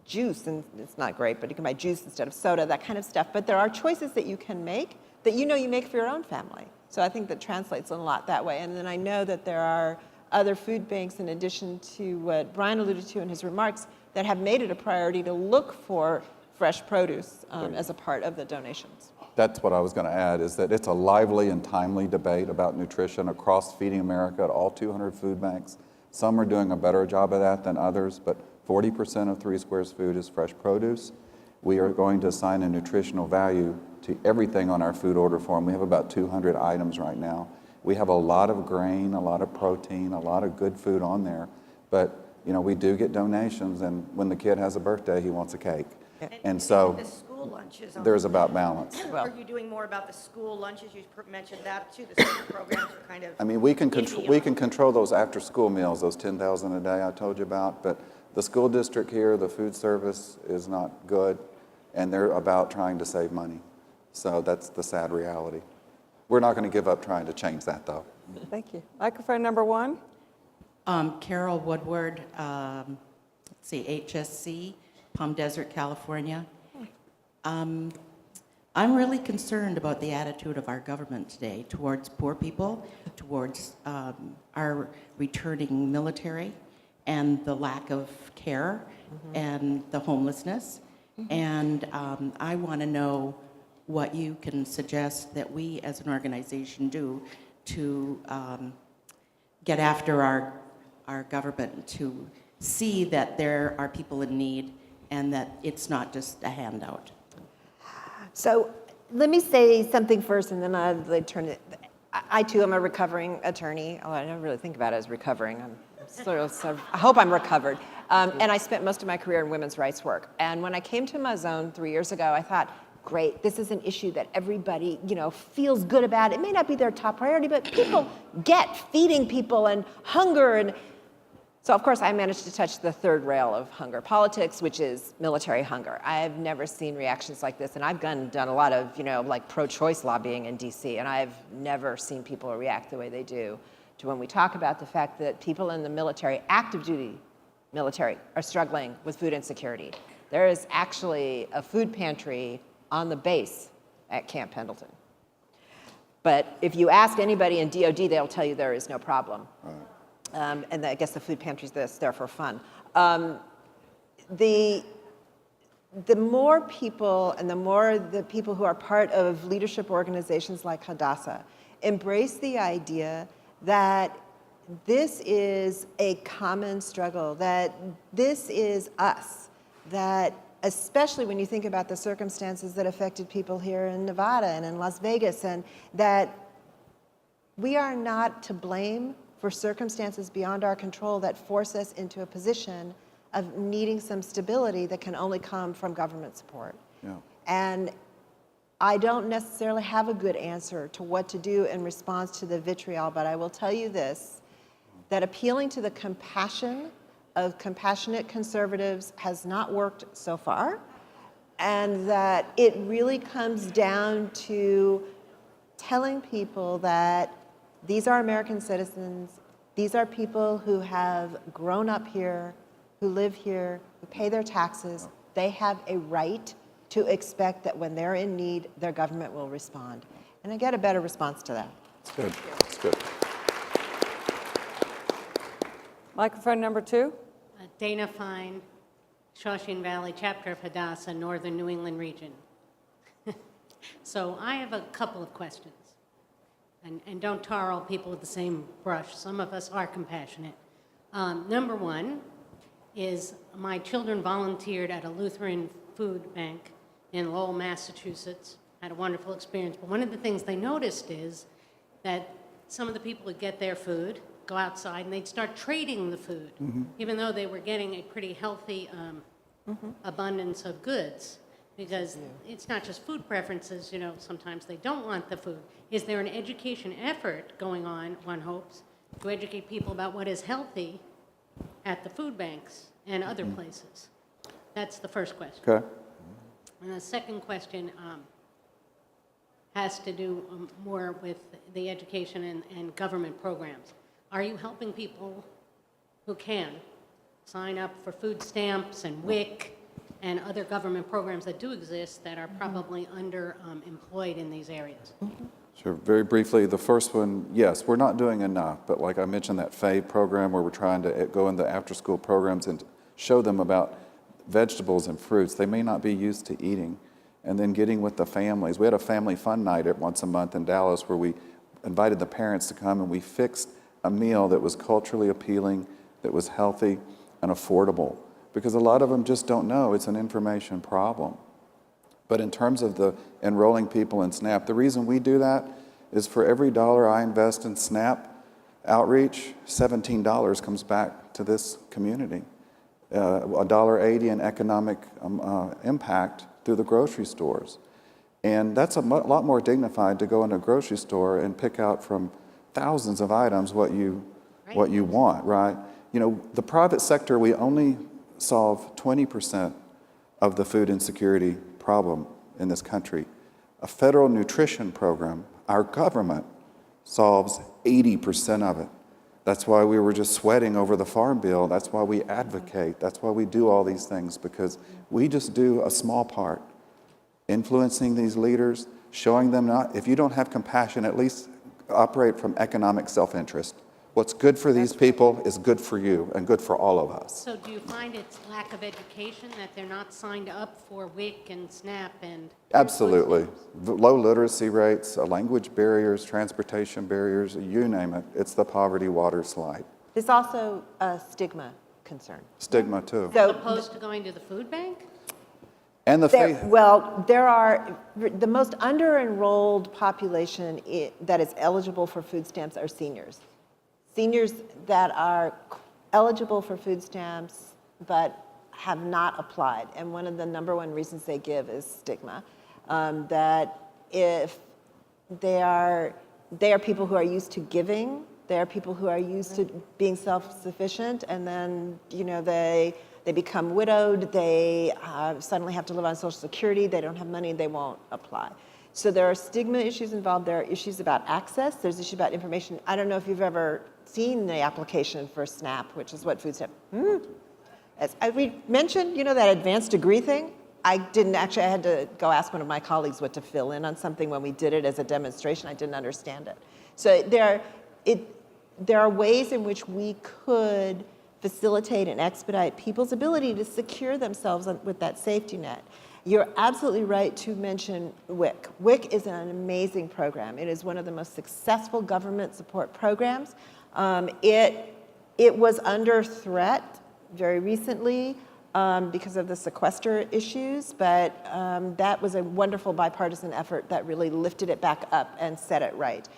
juice, and it's not great, but you can buy juice instead of soda, that kind of stuff. But there are choices that you can make that you make for your own family. So I think that translates a lot that way. And then I know that there are other food banks, in addition to what Brian alluded to in his remarks, that have made it a priority to look for fresh produce as a part of the donations. That's what I was going to add, is that it's a lively and timely debate about nutrition across Feeding America at all 200 food banks. Some are doing a better job of that than others, but 40% of 3 Squares food is fresh produce. We are going to assign a nutritional value to everything on our food order form. We have about 200 items right now. We have a lot of grain, a lot of protein, a lot of good food on there, but we do get donations, and when the kid has a birthday, he wants a cake. And so the school lunches there's about balance. Are you doing more about the school lunches? You mentioned that too. The school programs are kind of. I mean, we can control those after-school meals, those 10,000 a day I told you about, but the school district here, the food service is not good, and they're about trying to save money. So that's the sad reality. We're not going to give up trying to change that, though. Thank you. Microphone number 1. Carol Woodward, HSC, Palm Desert, California. I'm really concerned about the attitude of our government today towards poor people, towards our returning military, and the lack of care and the homelessness. And I want to know what you can suggest that we as an organization do to get after our government, to see that there are people in need and that it's not just a handout. So let me say something first, and then I'll turn it. I too am a recovering attorney. Oh, I don't really think about it as recovering. I hope I'm recovered. And I spent most of my career in women's rights work. And when I came to Mazon 3 years ago, I thought, great, this is an issue that everybody, feels good about. It may not be their top priority, but people get feeding people and hunger. And so, of course, I managed to touch the third rail of hunger politics, which is military hunger. I've never seen reactions like this. And I've done a lot of, pro-choice lobbying in DC, and I've never seen people react the way they do to when we talk about the fact that people in the military, active duty military, are struggling with food insecurity. There is actually a food pantry on the base at Camp Pendleton. But if you ask anybody in DOD, they'll tell you there is no problem. Right. And I guess the food pantry's there for fun. The more people, and the more the people who are part of leadership organizations like Hadassah embrace the idea that this is a common struggle, that this is us, that especially when you think about the circumstances that affected people here in Nevada and in Las Vegas, and that we are not to blame for circumstances beyond our control that force us into a position of needing some stability that can only come from government support. Yeah. And I don't necessarily have a good answer to what to do in response to the vitriol, but I will tell you this, that appealing to the compassion of compassionate conservatives has not worked so far, and that it really comes down to telling people that these are American citizens, these are people who have grown up here, who live here, who pay their taxes. They have a right to expect that when they're in need, their government will respond. And I get a better response to that. It's good. It's good. Microphone number 2. Dana Fine, Shawshene Valley, chapter of Hadassah, Northern New England region. So I have a couple of questions. And don't tar all people with the same brush. Some of us are compassionate. Number one is my children volunteered at a Lutheran food bank in Lowell, Massachusetts. Had a wonderful experience. But one of the things they noticed is that some of the people would get their food, go outside, and they'd start trading the food, even though they were getting a pretty healthy abundance of goods. Because it's not just food preferences, sometimes they don't want the food. Is there an education effort going on, one hopes, to educate people about what is healthy at the food banks and other places? That's the first question. Okay. And the second question has to do more with the education and government programs. Are you helping people who can sign up for food stamps and WIC and other government programs that do exist that are probably underemployed in these areas? Sure. Very briefly, the first one, yes, we're not doing enough, but like I mentioned, that FAVE program where we're trying to go into after-school programs and show them about vegetables and fruits they may not be used to eating, and then getting with the families. We had a family fun night once a month in Dallas where we invited the parents to come, and we fixed a meal that was culturally appealing, that was healthy and affordable, because a lot of them just don't know. It's an information problem. But in terms of the enrolling people in SNAP, the reason we do that is for every dollar I invest in SNAP outreach, $17 comes back to this community. $1.80 in economic impact through the grocery stores. And that's a lot more dignified to go in a grocery store and pick out from thousands of items what you want, right? The private sector, we only solve 20% of the food insecurity problem in this country. A federal nutrition program, our government solves 80% of it. That's why we were just sweating over the farm bill. That's why we advocate. That's why we do all these things, because we just do a small part. Influencing these leaders, showing them if you don't have compassion, at least operate from economic self-interest. What's good for these people is good for you and good for all of us. So do you find it's lack of education, that they're not signed up for WIC and SNAP and... Absolutely. Low literacy rates, language barriers, transportation barriers, you name it. It's the poverty water slide. There's also a stigma concern. Stigma, too. As opposed to going to the food bank? And there are, the most under-enrolled population that is eligible for food stamps are seniors. Seniors that are eligible for food stamps but have not applied. And one of the number one reasons they give is stigma. That if they are people who are used to giving, they are people who are used to being self-sufficient, and then they become widowed, they suddenly have to live on Social Security, they don't have money, they won't apply. So there are stigma issues involved, there are issues about access, there's issues about information. I don't know if you've ever seen the application for SNAP, which is what food stamp. As we mentioned, that advanced degree thing. I had to go ask one of my colleagues what to fill in on something when we did it as a demonstration. I didn't understand it. So there are ways in which we could facilitate and expedite people's ability to secure themselves with that safety net. You're absolutely right to mention WIC. WIC is an amazing program. It is one of the most successful government support programs. It was under threat very recently because of the sequester issues, but that was a wonderful bipartisan effort that really lifted it back up and set it right,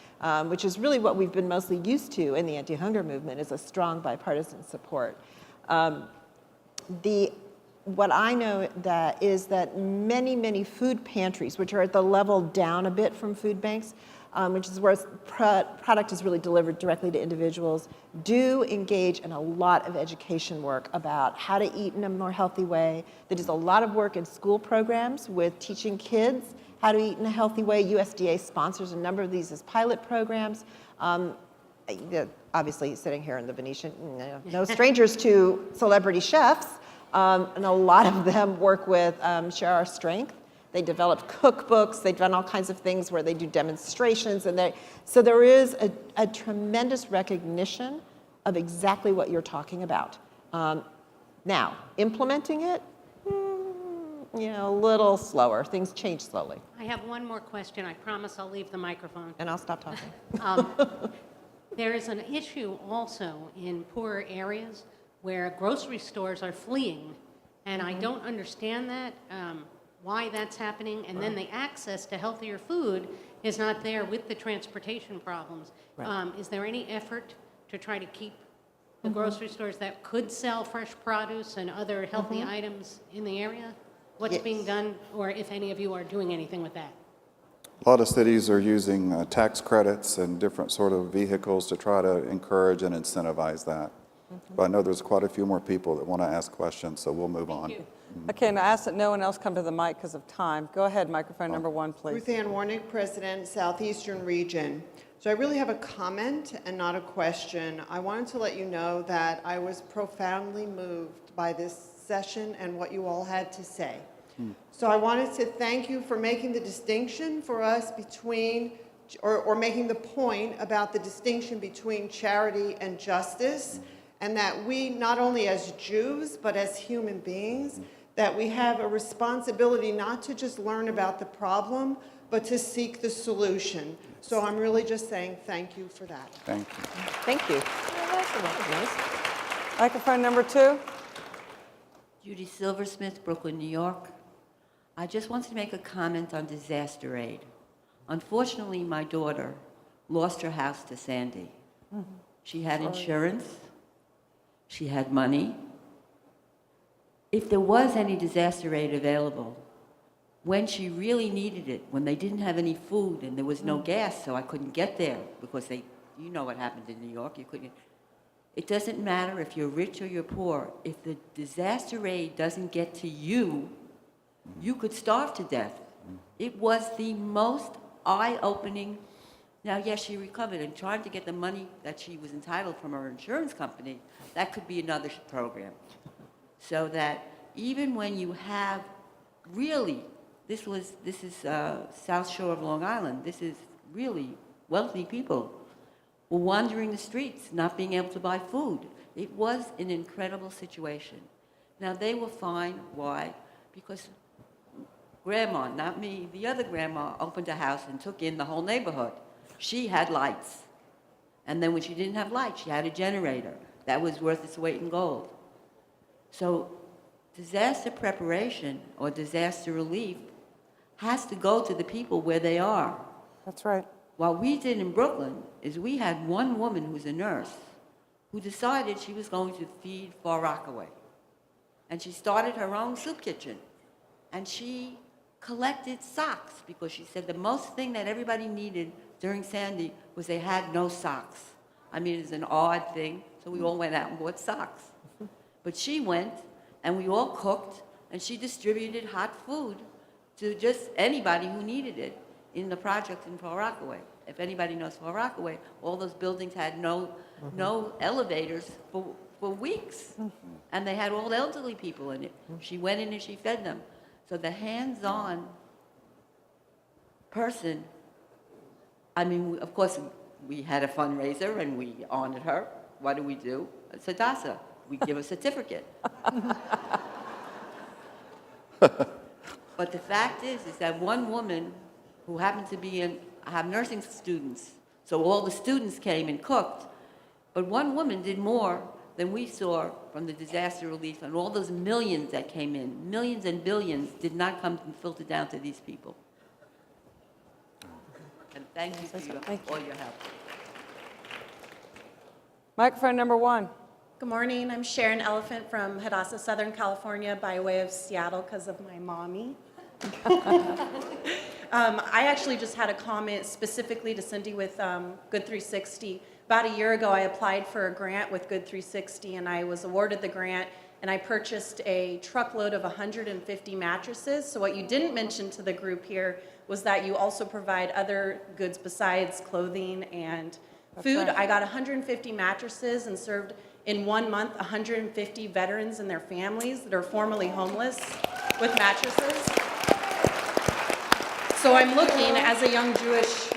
which is really what we've been mostly used to in the anti-hunger movement, is a strong bipartisan support. What I know is that many food pantries, which are at the level down a bit from food banks, which is where product is really delivered directly to individuals, do engage in a lot of education work about how to eat in a more healthy way. There is a lot of work in school programs with teaching kids how to eat in a healthy way. USDA sponsors a number of these as pilot programs. Obviously, sitting here in the Venetian, no strangers to celebrity chefs, and a lot of them work with Share Our Strength. They develop cookbooks, they've done all kinds of things where they do demonstrations, and so there is a tremendous recognition of exactly what you're talking about. Now, implementing it, a little slower. Things change slowly. I have one more question. I promise I'll leave the microphone. And I'll stop talking. There is an issue also in poorer areas where grocery stores are fleeing, and I don't understand that, why that's happening, and then the access to healthier food is not there with the transportation problems. Is there any effort to try to keep the grocery stores that could sell fresh produce and other healthy items in the area? What's being done, or if any of you are doing anything with that? A lot of cities are using tax credits and different sort of vehicles to try to encourage and incentivize that. But I know there's quite a few more people that want to ask questions, so we'll move on. Okay, and I ask that no one else come to the mic because of time. Go ahead, microphone number 1, please. Ruth Ann Warnick, President, Southeastern Region. So I really have a comment and not a question. I wanted to let you know that I was profoundly moved by this session and what you all had to say. So I wanted to thank you for making the distinction for us between, or making the point about the distinction between charity and justice, and that we, not only as Jews, but as human beings, that we have a responsibility not to just learn about the problem, but to seek the solution. So I'm really just saying thank you for that. Thank you. Thank you. Microphone number 2. Judy Silversmith, Brooklyn, New York. I just wanted to make a comment on disaster aid. Unfortunately, my daughter lost her house to Sandy. She had insurance. She had money. If there was any disaster aid available, when she really needed it, when they didn't have any food and there was no gas, so I couldn't get there because you know what happened in New York, you couldn't. It doesn't matter if you're rich or you're poor. If the disaster aid doesn't get to you, you could starve to death. It was the most eye-opening. Now, yes, she recovered and tried to get the money that she was entitled from her insurance company. That could be another program. So that even when you have really, this is South Shore of Long Island, this is really wealthy people were wandering the streets, not being able to buy food. It was an incredible situation. Now, they were fine. Why? Because Grandma, not me, the other grandma opened a house and took in the whole neighborhood. She had lights. And then when she didn't have lights, she had a generator. That was worth its weight in gold. So disaster preparation or disaster relief has to go to the people where they are. That's right. What we did in Brooklyn is we had one woman who's a nurse who decided she was going to feed Far Rockaway. And she started her own soup kitchen. And she collected socks because she said the most thing that everybody needed during Sandy was they had no socks. I mean, it's an odd thing, so we all went out and bought socks. But she went, and we all cooked, and she distributed hot food to just anybody who needed it in the project in Far Rockaway. If anybody knows Far Rockaway, all those buildings had no elevators for weeks. And they had all elderly people in it. She went in and she fed them. So the hands-on person, I mean, of course, we had a fundraiser and we honored her. What do? It's Hadassah. We give a certificate. But the fact is that one woman who happened to have nursing students, so all the students came and cooked, but one woman did more than we saw from the disaster relief and all those millions that came in. Millions and billions did not come and filter down to these people. And thank you for all your help. Microphone number 1. Good morning. I'm Sharon Elephant from Hadassah, Southern California, by way of Seattle because of my mommy. I actually just had a comment specifically to Cindy with Good 360. About a year ago, I applied for a grant with Good 360, and I was awarded the grant, and I purchased a truckload of 150 mattresses. So what you didn't mention to the group here was that you also provide other goods besides clothing and food. right. I got 150 mattresses and served in 1 month 150 veterans and their families that are formerly homeless with mattresses. So I'm looking as a young Jewish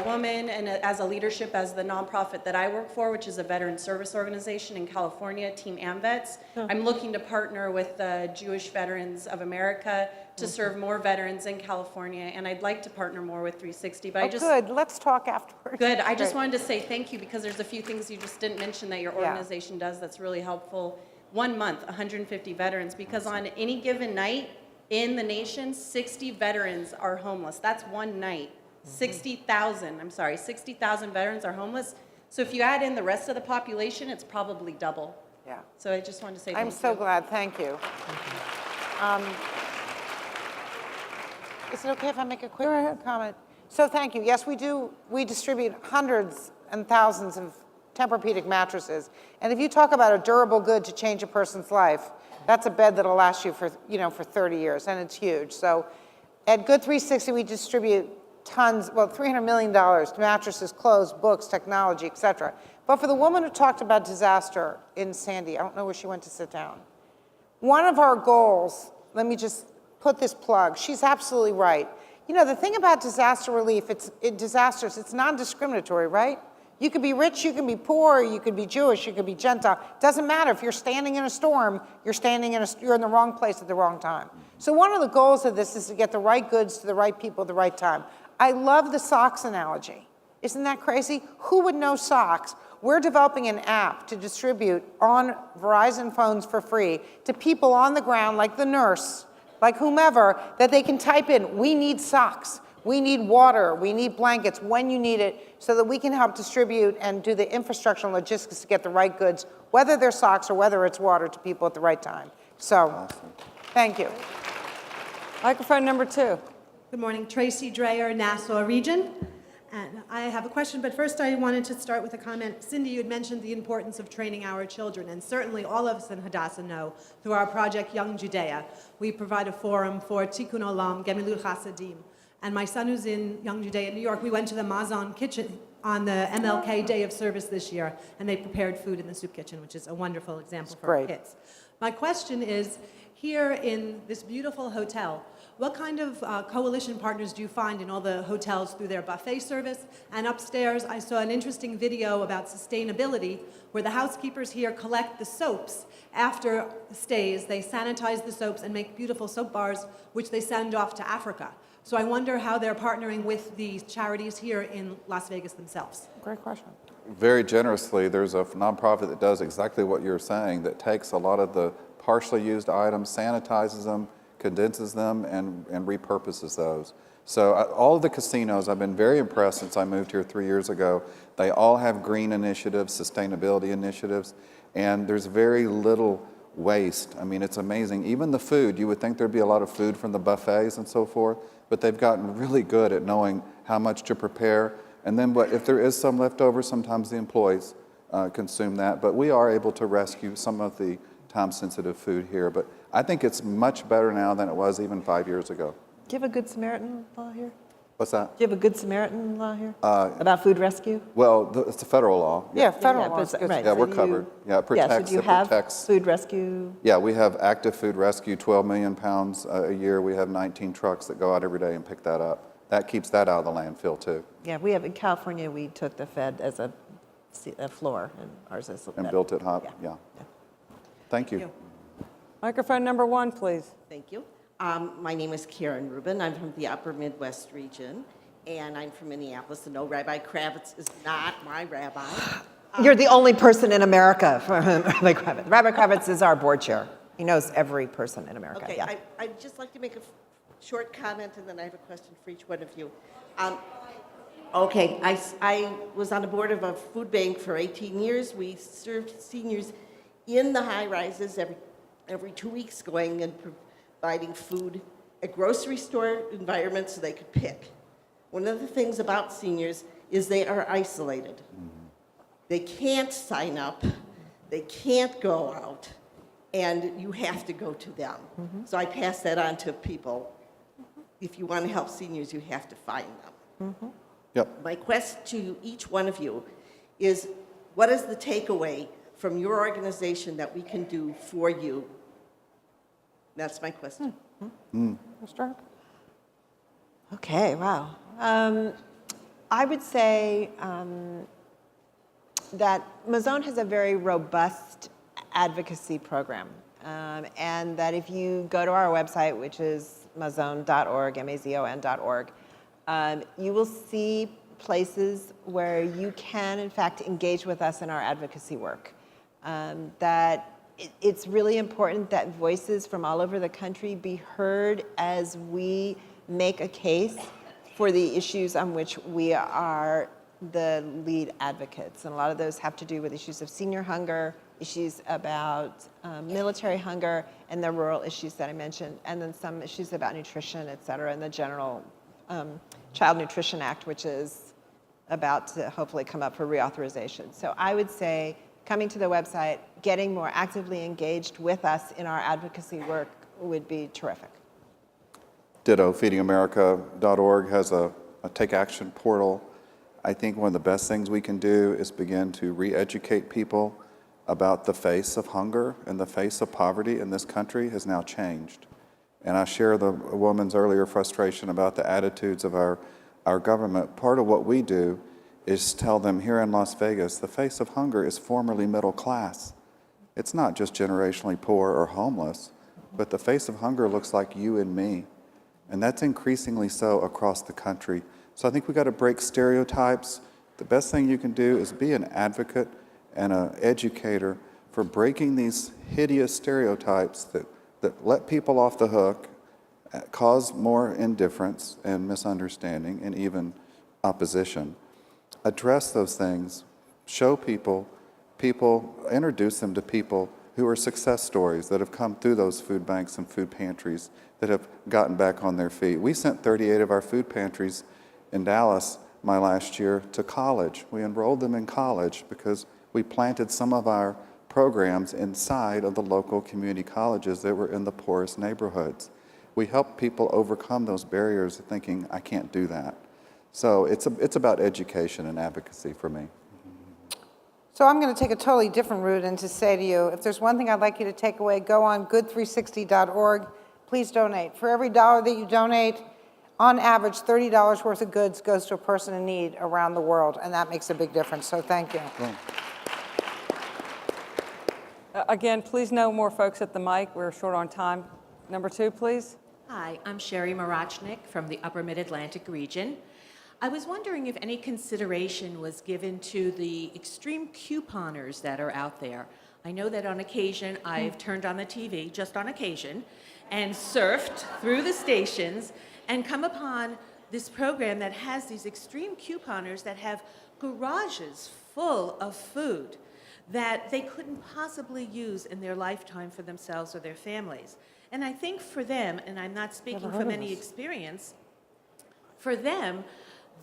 woman and as a leadership as the nonprofit that I work for, which is a veteran service organization in California, Team AMVETS. I'm looking to partner with the Jewish Veterans of America to serve more veterans in California, and I'd like to partner more with 360. But Oh, I just good. Let's talk afterwards. Good. I just Great. wanted to say thank you because there's a few things you just didn't mention that your Yeah. organization does that's really helpful. 1 month, 150 veterans, because on any given night in the nation, 60 veterans are homeless. That's one night. 60,000 veterans are homeless. So if you add in the rest of the population, it's probably double. Yeah. So I just wanted to say I'm thank so you. glad. Thank you. Is it okay if I make a quick comment? So thank you. Yes, we do. We distribute hundreds and thousands of Tempur-Pedic mattresses. And if you talk about a durable good to change a person's life, that's a bed that'll last you for 30 years, and it's huge. So at Good 360, we distribute tons, well, $300 million to mattresses, clothes, books, technology, et cetera. But for the woman who talked about disaster in Sandy, I don't know where she went to sit down. One of our goals, let me just put this plug, she's absolutely right. You know, the thing about disaster relief, disasters, it's non-discriminatory, right? You could be rich, you can be poor, you could be Jewish, you could be Gentile. Doesn't matter. If you're standing in a storm, you're in the wrong place at the wrong time. So one of the goals of this is to get the right goods to the right people at the right time. I love the socks analogy. Isn't that crazy? Who would know socks? We're developing an app to distribute on Verizon phones for free to people on the ground, like the nurse, like whomever, that they can type in, we need socks. We need water, we need blankets when you need it, so that we can help distribute and do the infrastructure and logistics to get the right goods, whether they're socks or whether it's water, to people at the right time. So, thank you. Microphone number 2. Good morning, Tracy Dreyer, Nassau Region. And I have a question, but first I wanted to start with a comment. Cindy, you had mentioned the importance of training our children, and certainly all of us in Hadassah know, through our project Young Judea, we provide a forum for Tikkun Olam, Gemilut Chasadim. And my son, who's in Young Judea in New York, we went to the Mazon kitchen on the MLK Day of Service this year, and they prepared food in the soup kitchen, which is a wonderful example for our kids. My question is, here in this beautiful hotel, what kind of coalition partners do you find in all the hotels through their buffet service? And upstairs, I saw an interesting video about sustainability, where the housekeepers here collect the soaps after stays. They sanitize the soaps and make beautiful soap bars, which they send off to Africa. So I wonder how they're partnering with the charities here in Las Vegas themselves. Great question. Very generously, there's a nonprofit that does exactly what you're saying, that takes a lot of the partially used items, sanitizes them, condenses them, and repurposes those. So all of the casinos, I've been very impressed since I moved here 3 years ago. They all have green initiatives, sustainability initiatives, and there's very little waste. I mean, it's amazing. Even the food, you would think there'd be a lot of food from the buffets and so forth, but they've gotten really good at knowing how much to prepare. And then if there is some left over, sometimes the employees consume that. But we are able to rescue some of the time-sensitive food here. But I think it's much better now than it was even 5 years ago. Do you have a Good Samaritan law here? What's that? Do you have a Good Samaritan law here about food rescue? Well, it's a federal law. Yeah, federal law. Right, Yeah, so we're do covered. Yeah, it protects. so do you have food rescue? Yeah, we have active food rescue, 12 million pounds a year. We have 19 trucks that go out every day and pick that up. That keeps that out of the landfill, too. Yeah, we have in California, we took the Fed as a floor, and ours is And built it hot, yeah. Thank you. Microphone number 1, please. Thank you. My name is Karen Rubin. I'm from the Upper Midwest region, and I'm from Minneapolis. So no, Rabbi Kravitz is not my rabbi. You're the only person in America for Rabbi Kravitz. Rabbi Kravitz is our board chair. He knows every person in America. Okay, Yeah. I'd just like to make a short comment, and then I have a question for each one of you. Okay, I was on the board of a food bank for 18 years. We served seniors in the high-rises every 2 weeks, going and providing food at grocery store environments so they could pick. One of the things about seniors is they are isolated. They can't sign up, they can't go out, and you have to go to them. So I pass that on to people. If you want to help seniors, you have to find them. Yep. My question to each one of you is, what is the takeaway from your organization that we can do for you? That's my question. Okay, wow. I would say that Mazon has a very robust advocacy program. And that if you go to our website, which is mazon.org, mazon.org, you will see places where you can, in fact, engage with us in our advocacy work. That it's really important that voices from all over the country be heard as we make a case for the issues on which we are the lead advocates. And a lot of those have to do with issues of senior hunger, issues about military hunger, and the rural issues that I mentioned, and then some issues about nutrition, et cetera, and the general Child Nutrition Act, which is about to hopefully come up for reauthorization. So I would say coming to the website, getting more actively engaged with us in our advocacy work would be terrific. Ditto, feedingamerica.org has a take action portal. I think one of the best things we can do is begin to re-educate people about the face of hunger and the face of poverty in this country has now changed. And I share the woman's earlier frustration about the attitudes of our government. Part of what we do is tell them here in Las Vegas, the face of hunger is formerly middle class. It's not just generationally poor or homeless, but the face of hunger looks like you and me. And that's increasingly so across the country. So I think we've got to break stereotypes. The best thing you can do is be an advocate and an educator for breaking these hideous stereotypes that let people off the hook, cause more indifference and misunderstanding and even opposition. Address those things, show people, introduce them to people who are success stories that have come through those food banks and food pantries that have gotten back on their feet. We sent 38 of our food pantries in Dallas my last year to college. We enrolled them in college because we planted some of our programs inside of the local community colleges that were in the poorest neighborhoods. We help people overcome those barriers of thinking, I can't do that. So it's about education and advocacy for me. So I'm going to take a totally different route and to say to you, if there's one thing I'd like you to take away, go on good360.org. Please donate. For every dollar that you donate, on average, $30 worth of goods goes to a person in need around the world, and that makes a big difference. So thank you. Yeah. Again, please no more folks at the mic. We're short on time. Number 2, please. Hi, I'm Sherry Marachnik from the Upper Mid-Atlantic region. I was wondering if any consideration was given to the extreme couponers that are out there. I know that on occasion I've turned on the TV, just on occasion, and surfed through the stations and come upon this program that has these extreme couponers that have garages full of food that they couldn't possibly use in their lifetime for themselves or their families. And I think for them, and I'm not speaking from any experience, for them,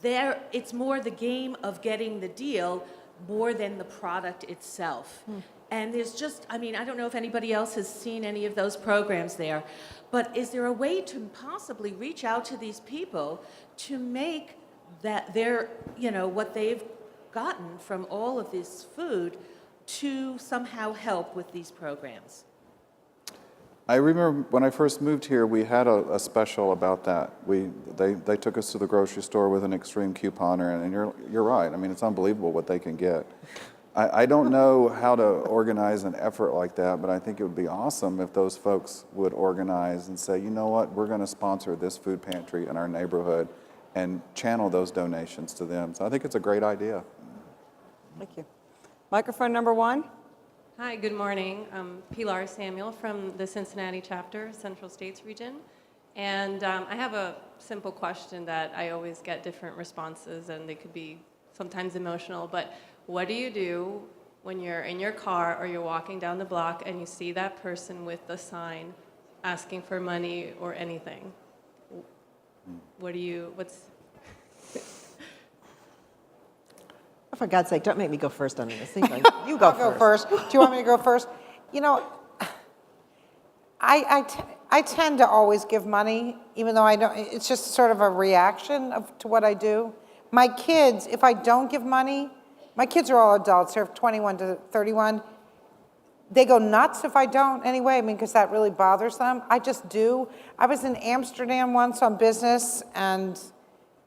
it's more the game of getting the deal more than the product itself. And there's just, I mean, I don't know if anybody else has seen any of those programs there, but is there a way to possibly reach out to these people to make that their, what they've gotten from all of this food to somehow help with these programs? I remember when I first moved here, we had a special about that. They took us to the grocery store with an extreme couponer, and you're right. I mean, it's unbelievable what they can get. I don't know how to organize an effort like that, but I think it would be awesome if those folks would organize and say, you know what, we're going to sponsor this food pantry in our neighborhood and channel those donations to them. So I think it's a great idea. Thank you. Microphone number 1. Hi, good morning. I'm Pilar Samuel from the Cincinnati chapter, Central States region. And I have a simple question that I always get different responses, and they could be sometimes emotional. But what do you do when you're in your car or you're walking down the block and you see that person with the sign asking for money or anything? What's... For God's sake, don't make me go first on this. You go I'll go first. Do you want me to go first? You know, I tend to always give money, even though I don't, it's just sort of a reaction to what I do. My kids, if I don't give money, my kids are all adults, they're 21 to 31. They go nuts if I don't anyway, I mean, because that really bothers them. I just do. I was in Amsterdam once on business and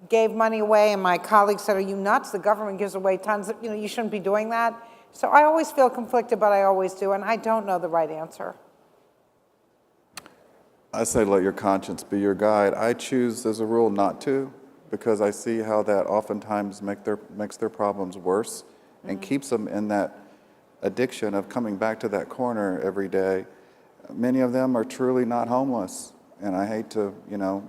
gave money away, and my colleagues said, are you nuts? The government gives away tons of, you shouldn't be doing that. So I always feel conflicted, but I always do, and I don't know the right answer. I say let your conscience be your guide. I choose as a rule not to, because I see how that oftentimes makes their problems worse and keeps them in that addiction of coming back to that corner every day. Many of them are truly not homeless, and I hate to,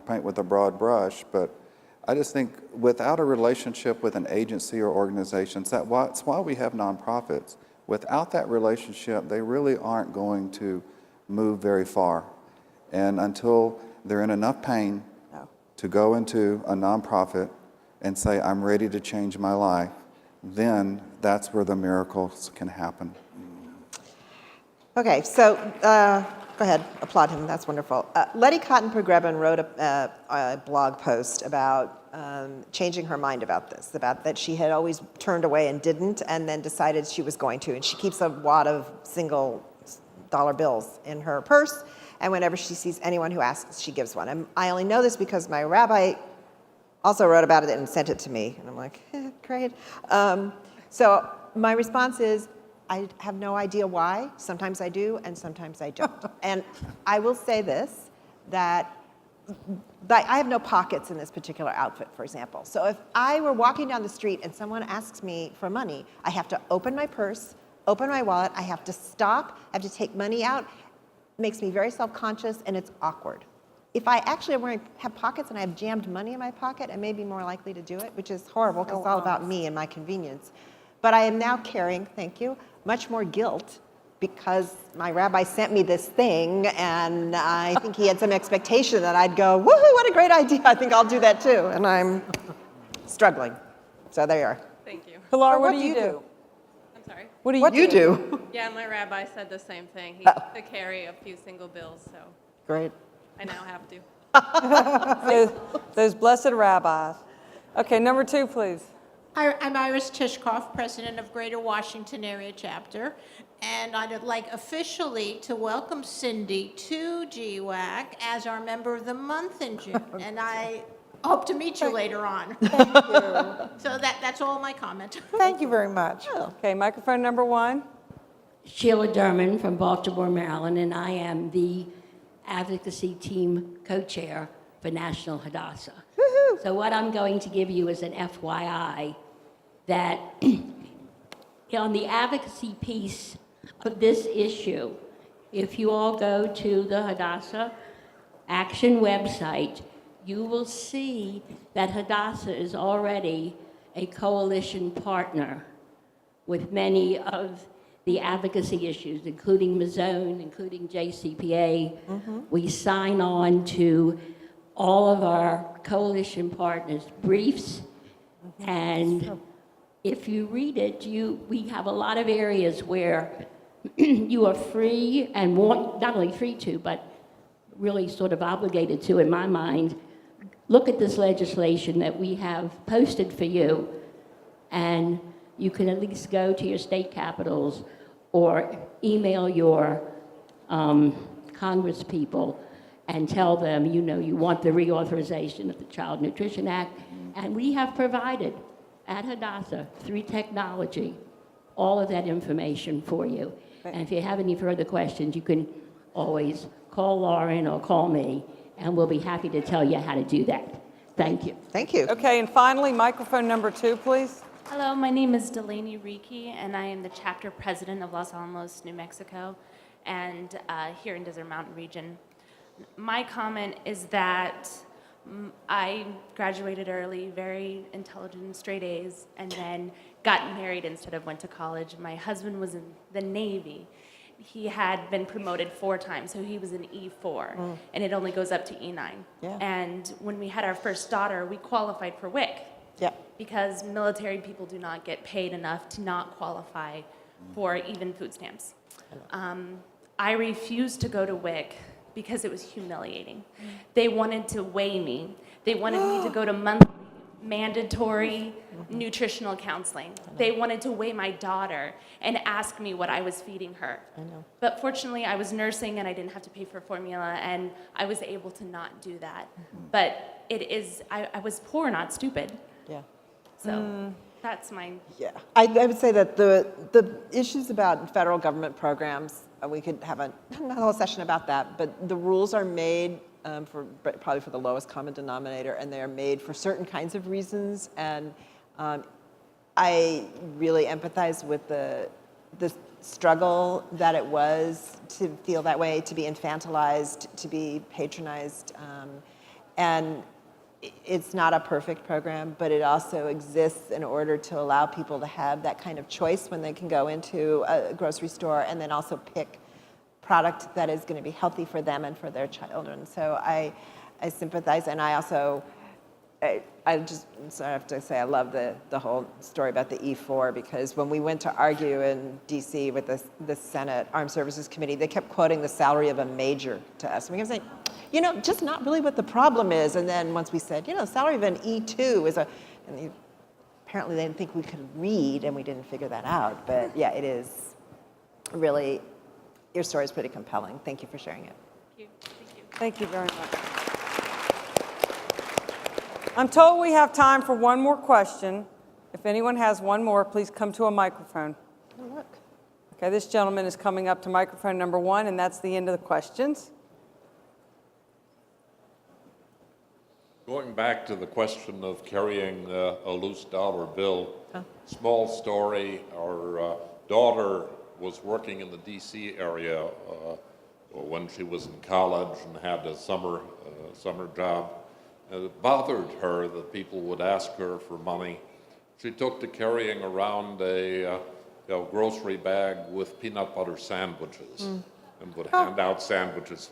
paint with a broad brush, but I just think without a relationship with an agency or organization, that's why we have nonprofits. Without that relationship, they really aren't going to move very far. And until they're in enough pain to go into a nonprofit and say, I'm ready to change my life, then that's where the miracles can happen. Okay, so go ahead, applaud him, that's wonderful. Letty Cotton Pogrebin wrote a blog post about changing her mind about this, about that she had always turned away and didn't, and then decided she was going to. And she keeps a wad of single dollar bills in her purse, and whenever she sees anyone who asks, she gives one. And I only know this because my rabbi also wrote about it and sent it to me, and I'm like, great. So my response is, I have no idea why. Sometimes I do, and sometimes I don't. And I will say this, that I have no pockets in this particular outfit, for example. So if I were walking down the street and someone asks me for money, I have to open my purse, open my wallet, I have to stop, I have to take money out. It makes me very self-conscious, and it's awkward. If I actually have pockets and I have jammed money in my pocket, I may be more likely to do it, which is horrible because it's all about me and my convenience. But I am now carrying, thank you, much more guilt because my rabbi sent me this thing, and I think he had some expectation that I'd go, woohoo, what a great idea, I think I'll do that too. And I'm struggling. So there you are. Thank you. Pilar, what do you do? I'm sorry? What do you do? Yeah, my rabbi said the same thing. He used to carry a few single bills, so Great. I now have to. Those blessed rabbis. Okay, number 2, please. I'm Iris Tishkoff, president of Greater Washington Area Chapter, and I'd like officially to welcome Cindy to GWAC as our member of the month in June, and I hope to meet you later on. Thank you. So that's all my comment. Thank you very much. Okay, microphone number 1. Sheila Derman from Baltimore, Maryland, and I am the advocacy team co-chair for National Hadassah. So what I'm going to give you is an FYI that on the advocacy piece of this issue, if you all go to the Hadassah Action website, you will see that Hadassah is already a coalition partner with many of the advocacy issues, including Mazone, including JCPA. We sign on to all of our coalition partners' briefs, and if you read it, we have a lot of areas where you are free and not only free to, but really sort of obligated to, in my mind, look at this legislation that we have posted for you, and you can at least go to your state capitals or email your Congress people and tell them, you want the reauthorization of the Child Nutrition Act. And we have provided at Hadassah, through technology, all of that information for you. And if you have any further questions, you can always call Lauren or call me, and we'll be happy to tell you how to do that. Thank you. Thank you. Okay, and finally, microphone number 2, please. Hello, my name is Delaney Reiki, and I am the chapter president of Los Alamos, New Mexico, and here in Desert Mountain region. My comment is that I graduated early, very intelligent, straight A's, and then got married instead of went to college. My husband was in the Navy. He had been promoted 4 times, so he was an E4, and it only goes up to E9. Yeah. And when we had our first daughter, we qualified for WIC. Yeah. Because military people do not get paid enough to not qualify for even food stamps. I refused to go to WIC because it was humiliating. They wanted to weigh me. They wanted me to go to monthly mandatory nutritional counseling. They wanted to weigh my daughter and ask me what I was feeding her. I know. But fortunately, I was nursing and I didn't have to pay for formula, and I was able to not do that. But I was poor, not stupid. Yeah. So that's my... Yeah, I would say that the issues about federal government programs, we could have a whole session about that, but the rules are made probably for the lowest common denominator, and they are made for certain kinds of reasons, and I really empathize with the struggle that it was to feel that way, to be infantilized, to be patronized, and it's not a perfect program, but it also exists in order to allow people to have that kind of choice when they can go into a grocery store and then also pick product that is going to be healthy for them and for their children. So I sympathize, and I also, I just have to say I love the whole story about the E4, because when we went to argue in DC with the Senate Armed Services Committee, they kept quoting the salary of a major to us. And we kept saying, just not really what the problem is. And then once we said, salary of an E2 is apparently they didn't think we could read, and we didn't figure that out. But yeah, it is really, your story is pretty compelling. Thank you for sharing it. Thank you. Thank you very much. I'm told we have time for one more question. If anyone has one more, please come to a microphone. Oh, look. Okay, this gentleman is coming up to microphone number 1, and that's the end of the questions. Going back to the question of carrying a loose dollar bill, small story, our daughter was working in the D.C. area when she was in college and had a summer job. It bothered her that people would ask her for money. She took to carrying around a grocery bag with peanut butter sandwiches and would hand out sandwiches.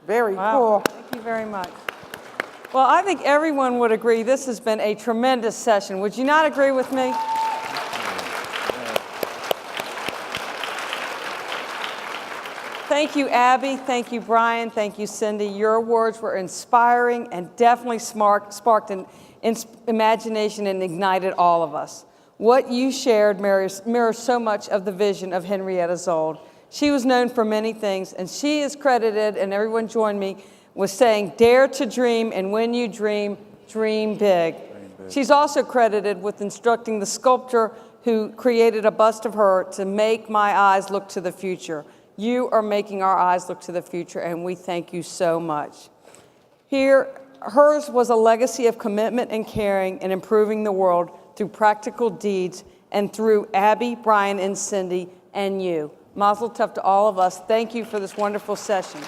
Very cool. Thank you very much. Well, I think everyone would agree this has been a tremendous session. Would you not agree with me? Thank you, Abby. Thank you, Brian. Thank you, Cindy. Your words were inspiring and definitely sparked an imagination and ignited all of us. What you shared mirrors so much of the vision of Henrietta Zold. She was known for many things, and she is credited, and everyone joined me, with saying, dare to dream, and when you dream, dream big. She's also credited with instructing the sculptor who created a bust of her to make my eyes look to the future. You are making our eyes look to the future, and we thank you so much. Hers was a legacy of commitment and caring and improving the world through practical deeds and through Abby, Brian, and Cindy, and you. Mazel tov to all of us. Thank you for this wonderful session.